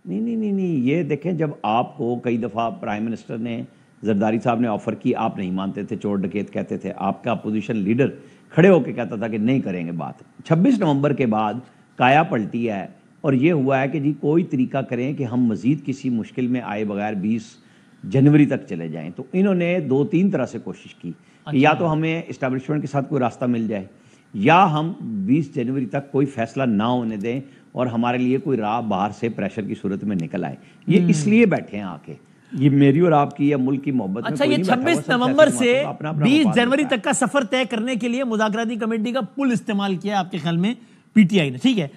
نہیں, یہ دیکھیں جب آپ کو کئی دفعہ پرائم منسٹر نے, زرداری صاحب نے آفر کی, آپ نہیں مانتے تھے, چور ڈکیت کہتے تھے, آپ کا اپوزیشن لیڈر کھڑے ہو کے کہتا تھا کہ نہیں کریں گے بات. 26 نومبر کے بعد کایا پلٹی ہے اور یہ ہوا ہے کہ جی کوئی طریقہ کریں کہ ہم مزید کسی مشکل میں آئے بغیر 20 جنوری تک چلے جائیں. تو انہوں نے 2-3 طرح سے کوشش کی کہ یا تو ہمیں اسٹیبلشمنٹ کے ساتھ کوئی راستہ مل جائے, یا ہم 20 جنوری تک کوئی فیصلہ نہ ہونے دیں اور ہمارے لیے کوئی راہ باہر سے پریشر کی صورت میں نکل آئے. یہ اس لیے بیٹھے ہیں آ کے, یہ میری اور آپ کی یا ملک کی محبت میں. اچھا, یہ 26 نومبر سے 20 جنوری تک کا سفر طے کرنے کے لیے مذاکراتی کمیٹی کا پل استعمال کیا آپ کے خیال میں پی ٹی آئی نے, ٹھیک ہے؟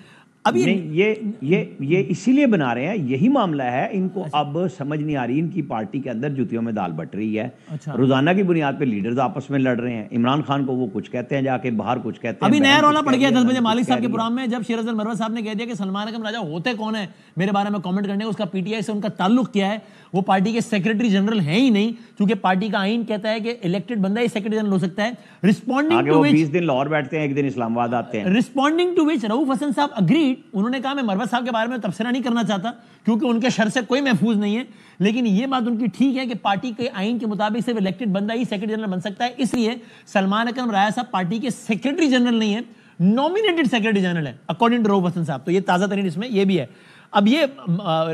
اب یہ اسی لیے بنا رہے ہیں, یہی معاملہ ہے. ان کو اب سمجھ نہیں آ رہی, ان کی پارٹی کے اندر جوتیوں میں دال بٹ رہی ہے. روزانہ کی بنیاد پہ لیڈرز آپس میں لڑ رہے ہیں. عمران خان کو وہ کچھ کہتے ہیں جا کے, باہر کچھ کہتے ہیں. ابھی نیا رولا پڑ گیا 10 بجے مالک صاحب کے پروگرام میں, جب شیر افضل مروت صاحب نے کہہ دیا کہ سلمان اکرم راجہ ہوتے کون ہیں میرے بارے میں کامنٹ کرنے, اس کا پی ٹی آئی سے ان کا تعلق کیا ہے, وہ پارٹی کے سیکرٹری جنرل ہیں ہی نہیں, کیونکہ پارٹی کا آئین کہتا ہے کہ الیکٹڈ بندہ ہی سیکرٹری جنرل ہو سکتا ہے. رسپونڈنگ ٹو وچ 20 دن لاہور بیٹھتے ہیں, ایک دن اسلام آباد آتے ہیں. رسپونڈنگ ٹو وچ رؤوف حسن صاحب اگریڈ, انہوں نے کہا میں مروت صاحب کے بارے میں تبصرہ نہیں کرنا چاہتا کیونکہ ان کے شر سے کوئی محفوظ نہیں ہے, لیکن یہ بات ان کی ٹھیک ہے کہ پارٹی کے آئین کے مطابق صرف الیکٹڈ بندہ ہی سیکرٹری جنرل بن سکتا ہے, اس لیے سلمان اکرم راجہ صاحب پارٹی کے سیکرٹری جنرل نہیں ہے, نومینیٹڈ سیکرٹری جنرل ہے اکارڈنگ ٹو رؤوف حسن صاحب. تو یہ تازہ ترین اس میں یہ بھی ہے. اب یہ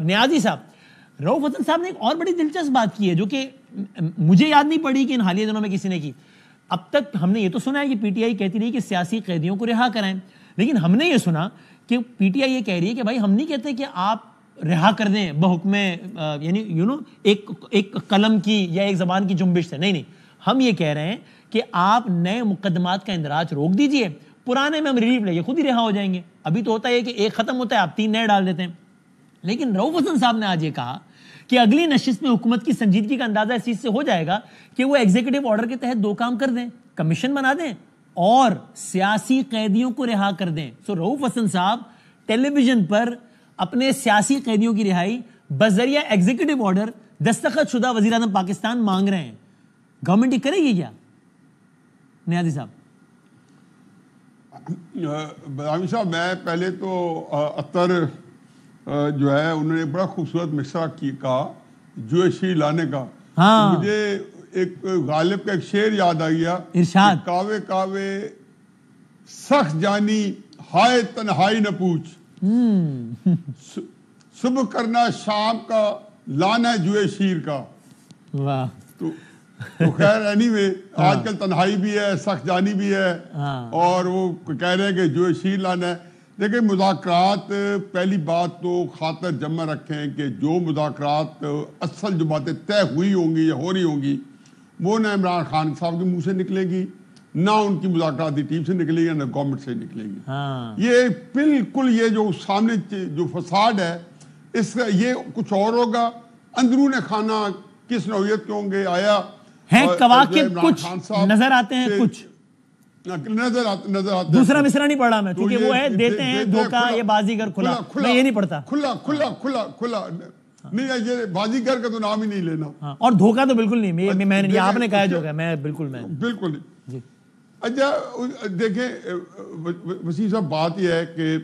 نیازی صاحب, رؤوف حسن صاحب نے ایک اور بڑی دلچسپ بات کی ہے جو کہ مجھے یاد نہیں پڑی کہ ان حالیہ دنوں میں کسی نے کی. اب تک ہم نے یہ تو سنا ہے کہ پی ٹی آئی کہتی رہی کہ سیاسی قیدیوں کو رہا کرائیں, لیکن ہم نے یہ سنا کہ پی ٹی آئی یہ کہہ رہی ہے کہ بھائی ہم نہیں کہتے کہ آپ رہا کر دیں بحکم یعنی ایک قلم کی یا ایک زبان کی جنبش سے. نہیں, ہم یہ کہہ رہے ہیں کہ آپ نئے مقدمات کا اندراج روک دیجئے, پرانے میں ہم ریلیف لیں گے, خود ہی رہا ہو جائیں گے. ابھی تو ہوتا ہے کہ ایک ختم ہوتا ہے, آپ 3 نئے ڈال دیتے ہیں. لیکن رؤف حسن صاحب نے آج یہ کہا کہ اگلی نشست میں حکومت کی سنجیدگی کا اندازہ اس چیز سے ہو جائے گا کہ وہ ایگزیکٹو آرڈر کے تحت 2 کام کر دیں, کمیشن بنا دیں اور سیاسی قیدیوں کو رہا کر دیں. سو رؤف حسن صاحب ٹیلی ویژن پر اپنے سیاسی قیدیوں کی رہائی بذریعہ ایگزیکٹو آرڈر دستخط شدہ وزیر اعظم پاکستان مانگ رہے ہیں. گورنمنٹ یہ کرے گی کیا نیازی صاحب؟ بدامی صاحب, میں پہلے تو اطہر جو ہے انہوں نے بڑا خوبصورت مصرع کہا جوشی لانے کا. مجھے ایک غالب کا ایک شعر یاد آ گیا, ارشاد, کاوے کاوے سخت جانی ہائے تنہائی نہ پوچھ, صبح کرنا شام کا لانا جوئے شیر کا. واہ. تو خیر اینی وے آج کل تنہائی بھی ہے, سخت جانی بھی ہے, اور وہ کہہ رہے ہیں کہ جوئے شیر لانا ہے. دیکھیں مذاکرات, پہلی بات تو خاطر جمع رکھیں کہ جو مذاکرات اصل جو باتیں طے ہوئی ہوں گی یا ہو رہی ہوں گی وہ نہ عمران خان صاحب کے منہ سے نکلے گی, نہ ان کی مذاکراتی ٹیم سے نکلے گی, نہ گورنمنٹ سے نکلے گی. یہ بالکل یہ جو سامنے جو فساد ہے اس کا یہ کچھ اور ہوگا. اندرون خانہ کس نوعیت کے ہوں گے آیا ہیں کواکب کچھ نظر آتے ہیں, کچھ نظر آتے. دوسرا مصرع نہیں پڑھا میں کیونکہ وہ ہے دیتے ہیں دھوکہ یہ بازیگر کھلا, میں یہ نہیں پڑھتا. کھلا نہیں, یہ بازیگر کا تو نام ہی نہیں لینا, اور دھوکہ تو بالکل نہیں. میں نے آپ نے کہا جو ہے میں بالکل نہیں. اچھا دیکھیں وسیم صاحب, بات یہ ہے کہ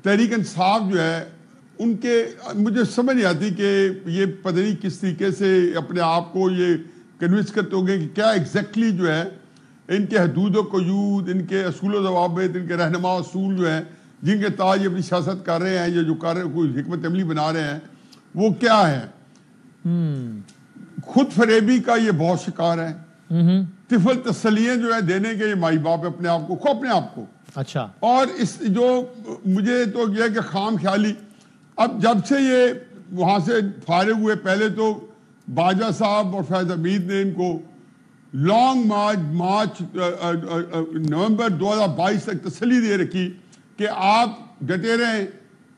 تحریک انصاف جو ہے ان کے مجھے سمجھ نہیں آتی کہ یہ پتہ نہیں کس طریقے سے اپنے آپ کو یہ کنوینس کرتے ہوں گے کہ کیا ایگزیکٹلی جو ہے ان کے حدود و قیود, ان کے اصول و ضوابط, ان کے رہنما اصول جو ہیں جن کے تحت یہ اپنی سیاست کر رہے ہیں یا جو کر رہے ہیں, کوئی حکمت عملی بنا رہے ہیں, وہ کیا ہے. خود فریبی کا یہ بہت شکار ہے, طفل تسلیاں جو ہے دینے کے یہ مائی باپ اپنے آپ کو. اچھا, اور اس جو مجھے تو یہ کہ خام خیالی, اب جب سے یہ وہاں سے فارغ ہوئے, پہلے تو باجوہ صاحب اور فیض حمید نے ان کو لانگ مارچ نومبر 2022 تک تسلی دے رکھی کہ آپ ڈٹے رہیں,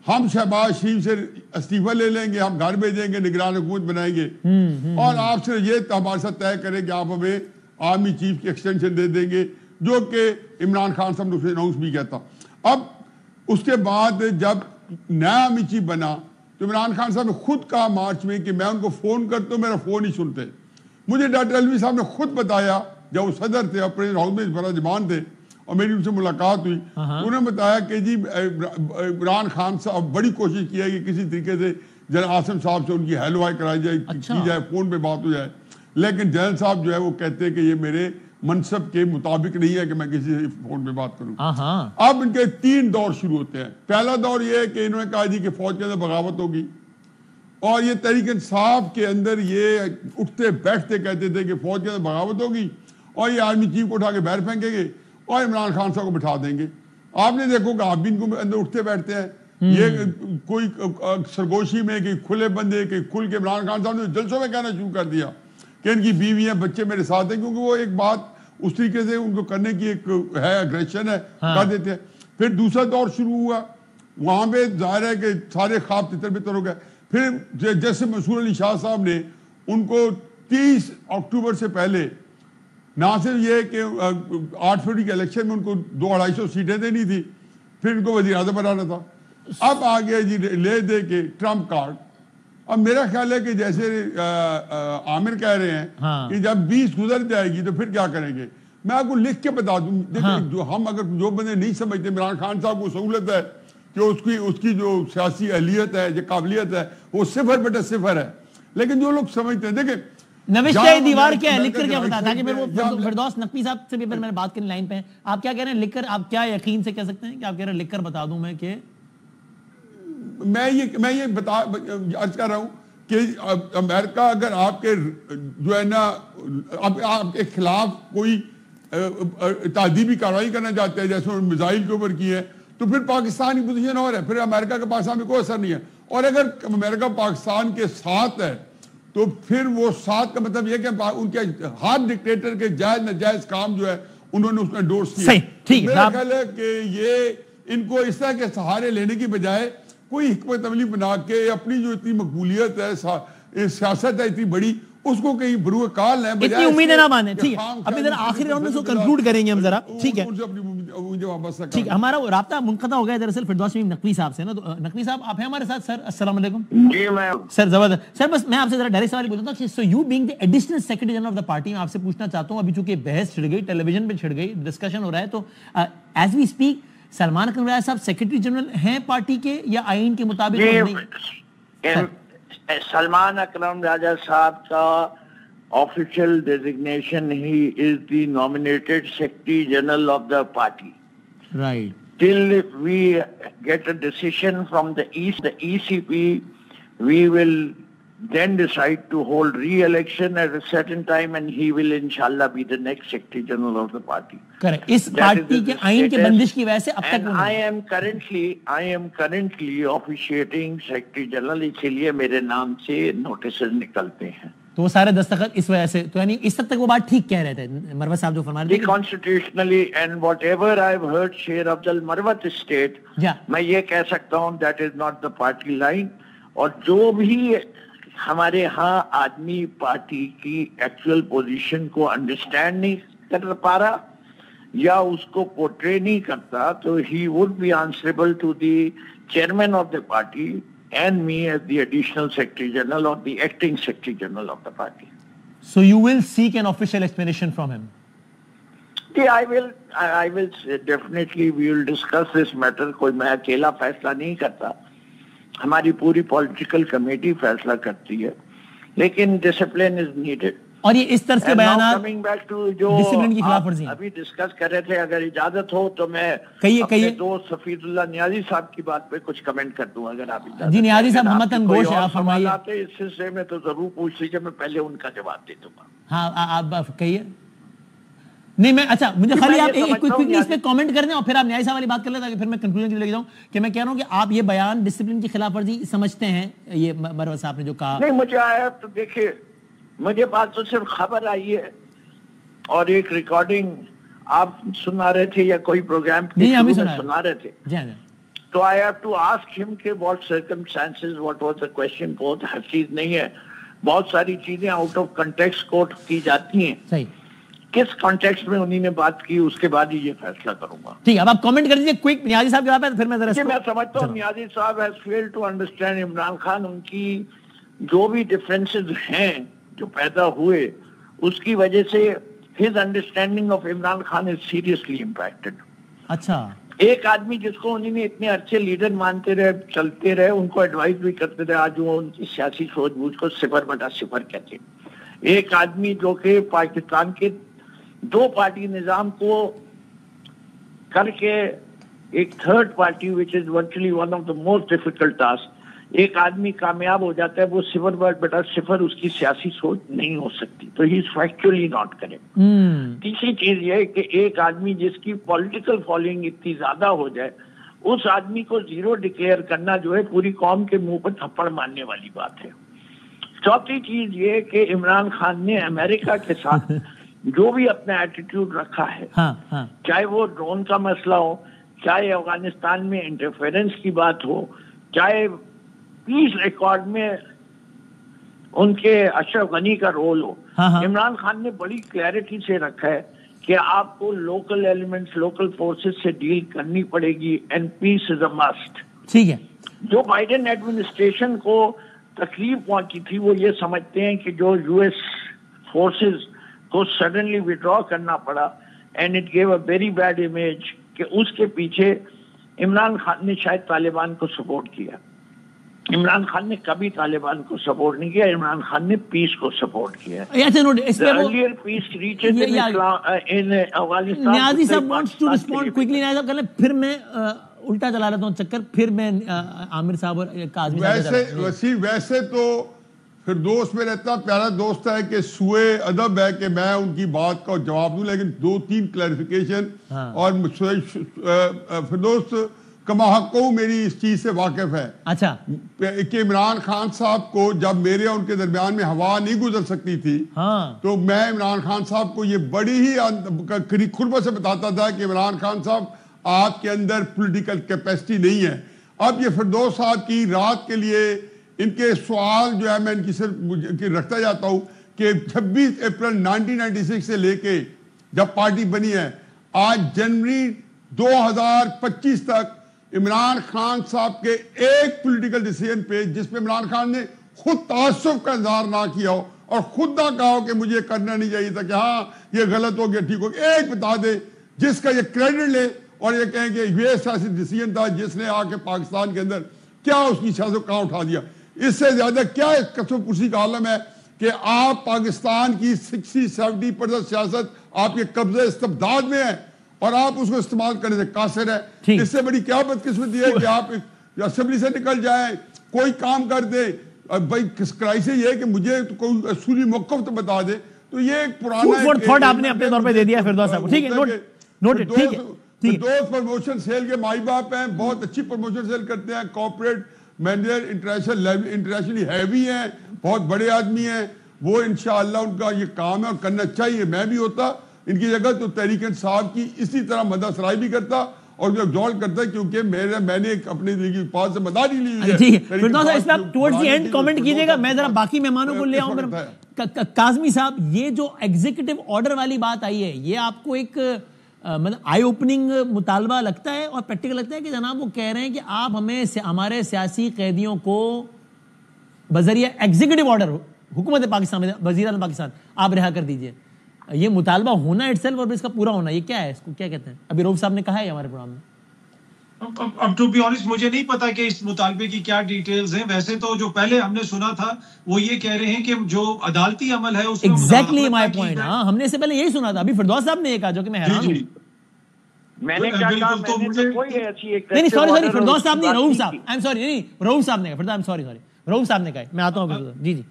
ہم شہباز شریف سے استعفیٰ لے لیں گے, ہم گھر بھیجیں گے, نگران حکومت بنائیں گے, اور آپ سے یہ ہمارے ساتھ طے کریں کہ آپ ہمیں آرمی چیف کی ایکسٹینشن دے دیں گے, جو کہ عمران خان صاحب نے اناؤنس بھی کیا تھا. اب اس کے بعد جب نیا آرمی چیف بنا تو عمران خان صاحب نے خود کہا مارچ میں کہ میں ان کو فون کرتا ہوں, میرا فون نہیں سنتے. مجھے ڈاکٹر علوی صاحب نے خود بتایا جب وہ صدر تھے, اپنے ہاؤس میں بڑا جبان تھے, اور میری ان سے ملاقات ہوئی, انہوں نے بتایا کہ جی عمران خان صاحب بڑی کوشش کی ہے کہ کسی طریقے سے جنرل عاصم صاحب سے ان کی ہیلو ہائی کرائی جائے, کی جائے, فون پہ بات ہو جائے, لیکن جنرل صاحب جو ہے وہ کہتے ہیں کہ یہ میرے منصب کے مطابق نہیں ہے کہ میں کسی سے فون پہ بات کروں. اب ان کے 3 دور شروع ہوتے ہیں. پہلا دور یہ ہے کہ انہوں نے کہا جی کہ فوج کے اندر بغاوت ہوگی, اور یہ تحریک انصاف کے اندر یہ اٹھتے بیٹھتے کہتے تھے کہ فوج کے اندر بغاوت ہوگی اور یہ آرمی چیف کو اٹھا کے باہر پھینکیں گے اور عمران خان صاحب کو بٹھا دیں گے. آپ نے دیکھو کہ آپ بھی ان کو اندر اٹھتے بیٹھتے ہیں, یہ کوئی سرگوشی میں کہ کھلے بندے کہ کھل کے عمران خان صاحب نے جلسوں میں کہنا شروع کر دیا کہ ان کی بیوی ہیں, بچے میرے ساتھ ہیں, کیونکہ وہ ایک بات اس طریقے سے ان کو کرنے کی ایک ہے اگریشن ہے, کر دیتے ہیں. پھر دوسرا دور شروع ہوا, وہاں پہ ظاہر ہے کہ سارے خواب تتر بتر ہو گئے. پھر جیسے منصور علی شاہ صاحب نے ان کو 30 اکتوبر سے پہلے نہ صرف یہ کہ 8 فروری کے الیکشن میں ان کو 200-250 سیٹیں دینی تھی, پھر ان کو وزیر اعظم بنانا تھا. اب آگے جی لے دے کے ٹرمپ کارڈ. اب میرا خیال ہے کہ جیسے عامر کہہ رہے ہیں کہ جب 20 گزر جائے گی تو پھر کیا کریں گے. میں آپ کو لکھ کے بتا دوں, دیکھیں جو ہم اگر جو بندے نہیں سمجھتے, عمران خان صاحب کو سہولت ہے کہ اس کی جو سیاسی اہلیت ہے, جو قابلیت ہے, وہ 0/0 ہے. لیکن جو لوگ سمجھتے ہیں, دیکھیں نوشتہ دیوار کیا ہے, لکھ کر کیا بتاتا کہ فردوس نقوی صاحب سے بھی میں نے بات کرنی لائن پہ, آپ کیا کہہ رہے ہیں لکھ کر, آپ کیا یقین سے کہہ سکتے ہیں کہ آپ کہہ رہے ہیں لکھ کر بتا دوں میں کہ میں یہ عرض کر رہا ہوں کہ امریکہ اگر آپ کے جو ہے نا آپ کے خلاف کوئی تعدیبی کارروائی کرنا چاہتے ہیں جیسے میزائل کے اوپر کی ہے, تو پھر پاکستان کی پوزیشن اور ہے, پھر امریکہ کے پاس ہمیں کوئی اثر نہیں ہے. اور اگر امریکہ پاکستان کے ساتھ ہے تو پھر وہ ساتھ کا مطلب یہ کہ ان کے ہر ڈکٹیٹر کے جائز ناجائز کام جو ہے انہوں نے اس میں انڈورس کیا. میرا خیال ہے کہ یہ ان کو اس طرح کے سہارے لینے کی بجائے کوئی حکمت عملی بنا کے اپنی جو اتنی مقبولیت ہے سیاست ہے اتنی بڑی اس کو کہیں بروئے کال لیں, اتنی امیدیں نہ باندھیں. ٹھیک ہے, اب ادھر آخری راؤنڈ میں اس کو کنکلوڈ کریں گے ہم ذرا. ٹھیک ہے, ٹھیک ہے, ہمارا رابطہ منقطع ہو گیا دراصل فردوس شمیم نقوی صاحب سے نا. تو نقوی صاحب آپ ہیں ہمارے ساتھ. سر السلام علیکم. جی میں سر زبردست. سر بس میں آپ سے ذرا ڈائریکٹ سوال پوچھتا ہوں. So you being the additional secretary general of the party, میں آپ سے پوچھنا چاہتا ہوں, ابھی چونکہ بحث چھڑ گئی, ٹیلی ویژن پہ چھڑ گئی, ڈسکشن ہو رہا ہے, تو ایز وی اسپیک سلمان اکرم راجہ صاحب سیکرٹری جنرل ہیں پارٹی کے یا آئین کے مطابق؟ سلمان اکرم راجہ صاحب کا official designation, he is the nominated Secretary General of the party. Right. Till we get a decision from the ECP, we will then decide to hold re-election at a certain time, and he will inshallah be the next Secretary General of the party. Correct. اس party کے آئین کے بندش کی وجہ سے اب تک I am currently officiating Secretary General, اسی لیے میرے نام سے نوٹسز نکلتے ہیں. تو وہ سارے دستخط اس وجہ سے, تو یعنی اس تک وہ بات ٹھیک کہہ رہے تھے مروت صاحب جو فرما رہے تھے constitutionally, and whatever I've heard Sher Abdul Marwat state, میں یہ کہہ سکتا ہوں that is not the party line. اور جو بھی ہمارے ہاں آدمی پارٹی کی ایکچوئل پوزیشن کو انڈرسٹینڈ نہیں کر پا رہا یا اس کو پورٹری نہیں کرتا, تو he would be answerable to the chairman of the party and me as the additional Secretary General or the acting Secretary General of the party. So you will seek an official explanation from him? Yeah, I will definitely, we will discuss this matter. کوئی میں اکیلا فیصلہ نہیں کرتا, ہماری پوری political committee فیصلہ کرتی ہے, لیکن ڈسپلن از نیڈڈ. اور یہ اس طرح کے بیانات ڈسپلن کی خلاف ورزی ابھی ڈسکس کر رہے تھے, اگر اجازت ہو تو میں اپنے دوست حفیظ اللہ نیازی صاحب کی بات پہ کچھ کمنٹ کر دوں اگر آپ اجازت. جی نیازی صاحب ہمتن گوش ہے, آپ فرمائیے. اس سلسلے میں تو ضرور پوچھ لیجیے, میں پہلے ان کا جواب دے دوں گا. ہاں آپ کہیے. نہیں میں اچھا مجھے خالی آپ ایک کوئکلی اس پہ کامنٹ کر دیں اور پھر آپ نیازی صاحب والی بات کر لیں, تاکہ پھر میں کنکلوژن کے لیے لے جاؤں کہ میں کہہ رہا ہوں کہ آپ یہ بیان ڈسپلن کی خلاف ورزی سمجھتے ہیں, یہ مروت صاحب نے جو کہا. نہیں مجھے آیا تو دیکھیے, مجھے بات تو صرف خبر آئی ہے اور ایک ریکارڈنگ آپ سنا رہے تھے یا کوئی پروگرام سنا رہے تھے, تو I have to ask him کہ what circumstances, what was the question posed. ہر چیز نہیں ہے, بہت ساری چیزیں آؤٹ آف کنٹیکسٹ کوٹ کی جاتی ہیں, کس کانٹیکسٹ میں انہی نے بات کی, اس کے بعد ہی یہ فیصلہ کروں گا. ٹھیک ہے, اب آپ کامنٹ کر دیجیے کوئک نیازی صاحب کے بعد, پھر میں ذرا میں سمجھتا ہوں نیازی صاحب has failed to understand Imran Khan. ان کی جو بھی ڈفرینسز ہیں جو پیدا ہوئے, اس کی وجہ سے his understanding of Imran Khan is seriously impacted. اچھا, ایک آدمی جس کو انہوں نے اتنے اچھے لیڈر مانتے رہے, چلتے رہے, ان کو ایڈوائز بھی کرتے رہے, آج وہ ان کی سیاسی سوچ بوجھ کو 0/0 کہتے ہیں. ایک آدمی جو کہ پاکستان کے 2 پارٹی نظام کو کر کے ایک third party which is virtually one of the most difficult tasks, ایک آدمی کامیاب ہو جاتا ہے, وہ 0/0 اس کی سیاسی سوچ نہیں ہو سکتی, تو ہی از فیکچولی ناٹ کریکٹ. تیسری چیز یہ ہے کہ ایک آدمی جس کی پولیٹیکل فالوئنگ اتنی زیادہ ہو جائے, اس آدمی کو زیرو ڈکلیئر کرنا جو ہے پوری قوم کے منہ پر تھپڑ مارنے والی بات ہے. چوتھی چیز یہ کہ عمران خان نے امریکہ کے ساتھ جو بھی اپنا ایٹیٹیوڈ رکھا ہے, چاہے وہ ڈرون کا مسئلہ ہو, چاہے افغانستان میں انٹرفیرنس کی بات ہو, چاہے پیس ریکارڈ میں ان کے اشرف غنی کا رول ہو, عمران خان نے بڑی کلیئرٹی سے رکھا ہے کہ آپ کو لوکل ایلیمنٹس, لوکل فورسز سے ڈیل کرنی پڑے گی, and peace is a must. ٹھیک ہے, جو بائیڈن ایڈمنسٹریشن کو تکلیف پہنچی تھی وہ یہ سمجھتے ہیں کہ جو یو ایس فورسز کو سڈنلی وڈرا کرنا پڑا, and it give a very bad image, کہ اس کے پیچھے عمران خان نے شاید طالبان کو سپورٹ کیا. عمران خان نے کبھی طالبان کو سپورٹ نہیں کیا, عمران خان نے پیس کو سپورٹ کیا. نیازی صاحب وانٹس ٹو ریسپونڈ کوئکلی. نیازی صاحب پھر میں الٹا چلا لیتا ہوں چکر, پھر میں عامر صاحب اور کاظمی صاحب. ویسے تو فردوس میں رہتا پیارا دوست ہے کہ سوئے ادب ہے کہ میں ان کی بات کا جواب دوں, لیکن 2-3 کلیریفیکیشن. اور فردوس کماحق میری اس چیز سے واقف ہے اچھا کہ عمران خان صاحب کو جب میرے اور ان کے درمیان میں ہوا نہیں گزر سکتی تھی تو میں عمران خان صاحب کو یہ بڑی ہی قربت سے بتاتا تھا کہ عمران خان صاحب آپ کے اندر پولیٹیکل کیپیسٹی نہیں ہے. اب یہ فردوس صاحب کی رات کے لیے ان کے سوال جو ہے میں ان کی صرف رکھتا جاتا ہوں کہ 26 اپریل 1996 سے لے کے جب پارٹی بنی ہے آج جنوری 2025 تک عمران خان صاحب کے ایک پولیٹیکل ڈیسیژن پہ جس پہ عمران خان نے خود تعصب کا اظہار نہ کیا ہو اور خود نہ کہا ہو کہ مجھے کرنا نہیں چاہیے تھا کہ ہاں یہ غلط ہو گیا ٹھیک ہو گیا, ایک بتا دے جس کا یہ کریڈٹ لے اور یہ کہیں کہ یہ سیاسی ڈیسیژن تھا جس نے آ کے پاکستان کے اندر کیا اس کی سیاست کہاں اٹھا دیا. اس سے زیادہ کیا کسم پرسی کا عالم ہے کہ آپ پاکستان کی 60-70% سیاست آپ کے قبضے استبداد میں ہے اور آپ اس کو استعمال کرنے سے قاصر ہے. اس سے بڑی کیا بدقسمتی ہے کہ آپ اسمبلی سے نکل جائیں کوئی کام کر دیں. بھائی کرائی سے یہ ہے کہ مجھے کوئی اصولی موقف تو بتا دے. تو یہ ایک پرانا آپ نے اپنے طور پہ دے دیا فردوس صاحب. ٹھیک ہے نوٹڈ. ٹھیک ہے دوست پروموشن سیل کے مائی باپ ہیں, بہت اچھی پروموشن سیل کرتے ہیں, کارپوریٹ مینیجر انٹرنیشنلی ہیوی ہیں, بہت بڑے آدمی ہیں. وہ انشاءاللہ ان کا یہ کام ہے اور کرنا چاہیے. میں بھی ہوتا ان کی جگہ تو تحریک انصاف کی اسی طرح مدد سرائی بھی کرتا اور جو جوڑ کرتا ہے کیونکہ میں نے اپنے زندگی پاس سے مدد ہی لی ہوئی ہے. ٹھیک ہے فردوس صاحب اس میں ٹورڈز دی اینڈ کامنٹ کیجئے گا. میں ذرا باقی مہمانوں کو لے آؤں. کاظمی صاحب یہ جو ایگزیکٹو آرڈر والی بات آئی ہے یہ آپ کو ایک مطلب آئی اوپننگ مطالبہ لگتا ہے اور پریکٹیکل لگتا ہے کہ جناب وہ کہہ رہے ہیں کہ آپ ہمیں ہمارے سیاسی قیدیوں کو بذریعہ ایگزیکٹو آرڈر حکومت پاکستان میں وزیر اعظم پاکستان آپ رہا کر دیجئے. یہ مطالبہ ہونا اٹ سیلف اور اس کا پورا ہونا یہ کیا ہے, اس کو کیا کہتے ہیں؟ ابھی روف صاحب نے کہا ہے ہمارے پروگرام میں. اب ٹو بی آنسٹ مجھے نہیں پتا کہ اس مطالبے کی کیا ڈیٹیلز ہیں. ویسے تو جو پہلے ہم نے سنا تھا وہ یہ کہہ رہے ہیں کہ جو عدالتی عمل ہے اس میں ایگزیکٹلی مائی پوائنٹ. ہاں ہم نے اس سے پہلے یہی سنا تھا. ابھی فردوس صاحب نے یہ کہا جو کہ میں حیران ہوں. میں نے کیا کہا کوئی ایسی ایک نہیں سوری فردوس صاحب نہیں رؤوف صاحب آئی ایم سوری نہیں رؤوف صاحب نے کہا فردوس سوری رؤوف صاحب نے کہا. میں آتا ہوں جی جی.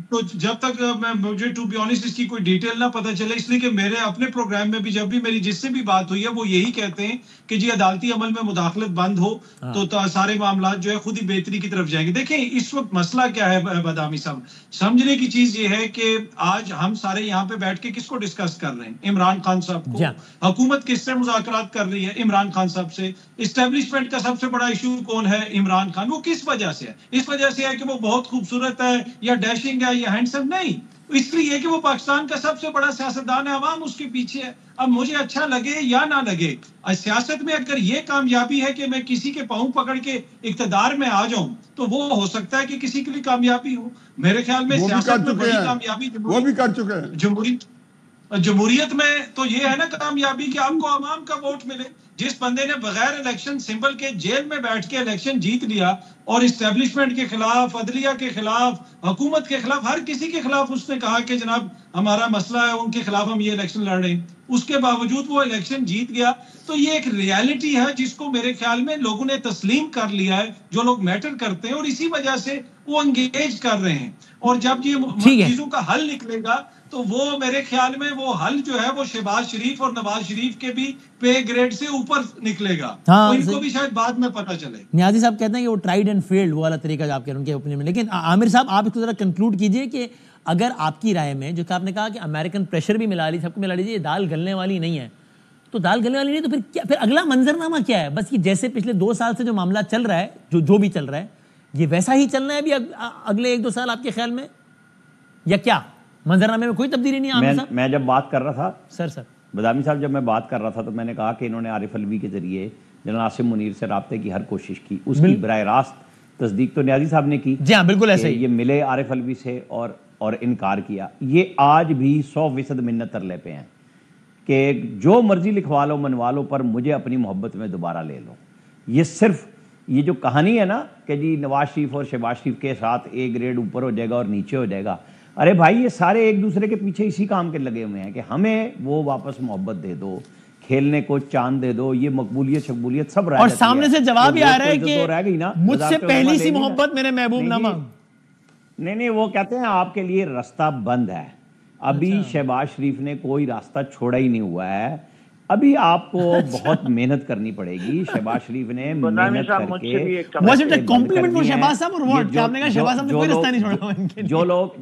تو جب تک مجھے ٹو بی آنسٹ اس کی کوئی ڈیٹیل نہ پتہ چلے, اس لیے کہ میرے اپنے پروگرام میں بھی جب بھی میری جس سے بھی بات ہوئی ہے وہ یہی کہتے ہیں کہ جی عدالتی عمل میں مداخلت بند ہو تو سارے معاملات جو ہے خود ہی بہتری کی طرف جائیں گے. دیکھیں اس وقت مسئلہ کیا ہے بادامی صاحب, سمجھنے کی چیز یہ ہے کہ آج ہم سارے یہاں پہ بیٹھ کے کس کو ڈسکس کر رہے ہیں؟ عمران خان صاحب کو. حکومت کس سے مذاکرات کر رہی ہے؟ عمران خان صاحب سے. اسٹیبلشمنٹ کا سب سے بڑا ایشو کون ہے؟ عمران خان. وہ کس وجہ سے ہے؟ اس وجہ سے ہے کہ وہ بہت خوبصورت ہے یا ڈیشنگ ہے یا ہینڈسم نہیں, اس لیے کہ وہ پاکستان کا سب سے بڑا سیاستدان ہے, عوام اس کے پیچھے ہے. اب مجھے اچھا لگے یا نہ لگے سیاست میں اگر یہ کامیابی ہے کہ میں کسی کے پاؤں پکڑ کے اقتدار میں آ جاؤں تو وہ ہو سکتا ہے کہ کسی کے لیے کامیابی ہو. میرے خیال میں سیاست میں بڑی کامیابی وہ بھی کر چکے ہیں. جمہوریت میں تو یہ ہے نا کامیابی کہ آپ کو عوام کا ووٹ ملے. جس بندے نے بغیر الیکشن سمبل کے جیل میں بیٹھ کے الیکشن جیت لیا اور اسٹیبلشمنٹ کے خلاف, عدلیہ کے خلاف, حکومت کے خلاف, ہر کسی کے خلاف اس نے کہا کہ جناب ہمارا مسئلہ ہے ان کے خلاف ہم یہ الیکشن لڑ رہے ہیں, اس کے باوجود وہ الیکشن جیت گیا. تو یہ ایک ریالٹی ہے جس کو میرے خیال میں لوگوں نے تسلیم کر لیا ہے, جو لوگ میٹر کرتے ہیں اور اسی وجہ سے وہ انگیج کر رہے ہیں. اور جب یہ چیزوں کا حل نکلے گا تو وہ میرے خیال میں وہ حل جو ہے وہ شہباز شریف اور نواز شریف کے بھی پے گریڈ سے اوپر نکلے گا. ان کو بھی شاید بعد میں پتہ چلے. نیازی صاحب کہتے ہیں کہ وہ ٹرائیڈ اینڈ فیلڈ وہ والا طریقہ جو آپ کہہ رہے ہیں ان کے اوپینین میں. لیکن عامر صاحب آپ اس کو ذرا کنکلوڈ کیجئے کہ اگر آپ کی رائے میں جو کہ آپ نے کہا کہ امریکن پریشر بھی ملا لی, سب کو ملا لیجیے, دال گلنے والی نہیں ہے, تو دال گلنے والی نہیں تو پھر اگلا منظرنامہ کیا ہے؟ بس یہ جیسے پچھلے 2 سال سے جو معاملہ چل رہا ہے, جو بھی چل رہا ہے, یہ ویسا ہی چلنا ہے ابھی اگلے 1-2 سال آپ کے خیال میں, یا کیا منظرنامے میں کوئی تبدیلی نہیں ہے؟ میں جب بات کر رہا تھا سر بدامی صاحب جب میں بات کر رہا تھا تو میں نے کہا کہ انہوں نے عارف الوی کے ذریعے جنرل عاصم منیر سے رابطے کی ہر کوشش کی, اس کی براہ راست تصدیق تو نیازی صاحب نے کی. جی ہاں بالکل ایسے ہی. یہ ملے عارف الوی سے اور انکار کیا. یہ آج بھی 100% منت ترلے پہ ہیں کہ جو مرضی لکھوا لو منوا لو پر مجھے اپنی محبت میں دوبارہ لے لو. یہ صرف یہ جو کہانی ہے نا کہ جی نواز شریف اور شہباز شریف کے ساتھ A گریڈ اوپر ہو جائے گا اور نیچے ہو جائے گا, ارے بھائی یہ سارے ایک دوسرے کے پیچھے اسی کام کے لگے ہوئے ہیں کہ ہمیں وہ واپس محبت دے دو, کھیلنے کو چاند دے دو, یہ مقبولیت شقبولیت سب رہ. اور سامنے سے جواب ہی آ رہا ہے کہ مجھ سے پہلی سی محبت میرے محبوب نہ مانگ. نہیں وہ کہتے ہیں آپ کے لیے راستہ بند ہے. ابھی شہباز شریف نے کوئی راستہ چھوڑا ہی نہیں ہوا ہے. ابھی آپ کو بہت محنت کرنی پڑے گی. شہباز شریف نے محنت کر کے Was it a compliment for Shahbaz صاحب اور what؟ کہ آپ نے کہا شہباز صاحب نے کوئی رستہ نہیں چھوڑا ان کے لیے.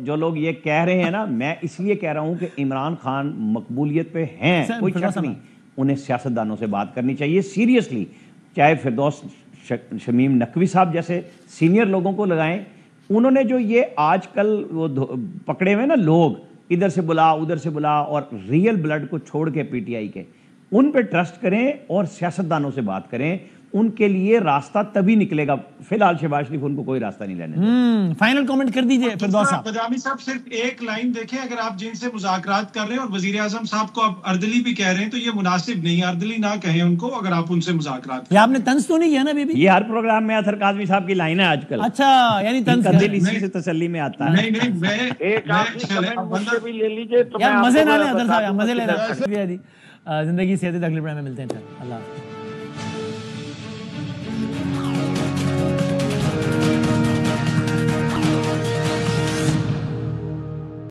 جو لوگ یہ کہہ رہے ہیں نا, میں اس لیے کہہ رہا ہوں کہ عمران خان مقبولیت پہ ہیں, کوئی شک نہیں, انہیں سیاستدانوں سے بات کرنی چاہیے سیریسلی, چاہے فردوس شمیم نقوی صاحب جیسے سینئر لوگوں کو لگائیں. انہوں نے جو یہ آج کل وہ پکڑے ہوئے نا لوگ, ادھر سے بلا ادھر سے بلا, اور ریئل بلڈ کو چھوڑ کے پی ٹی آئی کے, ان پہ ٹرسٹ کریں اور سیاستدانوں سے بات کریں, ان کے لیے راستہ تبھی نکلے گا. فی الحال شہباز شریف ان کو کوئی راستہ نہیں لینے. فائنل کامنٹ کر دیجئے فردوس صاحب. بدامی صاحب صرف ایک لائن دیکھیں, اگر آپ جن سے مذاکرات کر رہے ہیں اور وزیر اعظم صاحب کو آپ اردلی بھی کہہ رہے ہیں تو یہ مناسب نہیں, اردلی نہ کہیں ان کو اگر آپ ان سے مذاکرات. یہ آپ نے طنز تو نہیں کیا نا بیبی؟ یہ ہر پروگرام میں اطہر کاظمی صاحب کی لائن ہے آج کل. اچھا, یعنی طنز دل اسی سے تسلی میں آتا ہے. نہیں میں ایک آخری کمنٹ مجھ سے بھی لے لیجئے. یار مزے نہ لیں اطہر صاحب, مزے لے رہے ہیں. زندگی صحت تکلیف میں ملتے ہیں. اللہ حافظ.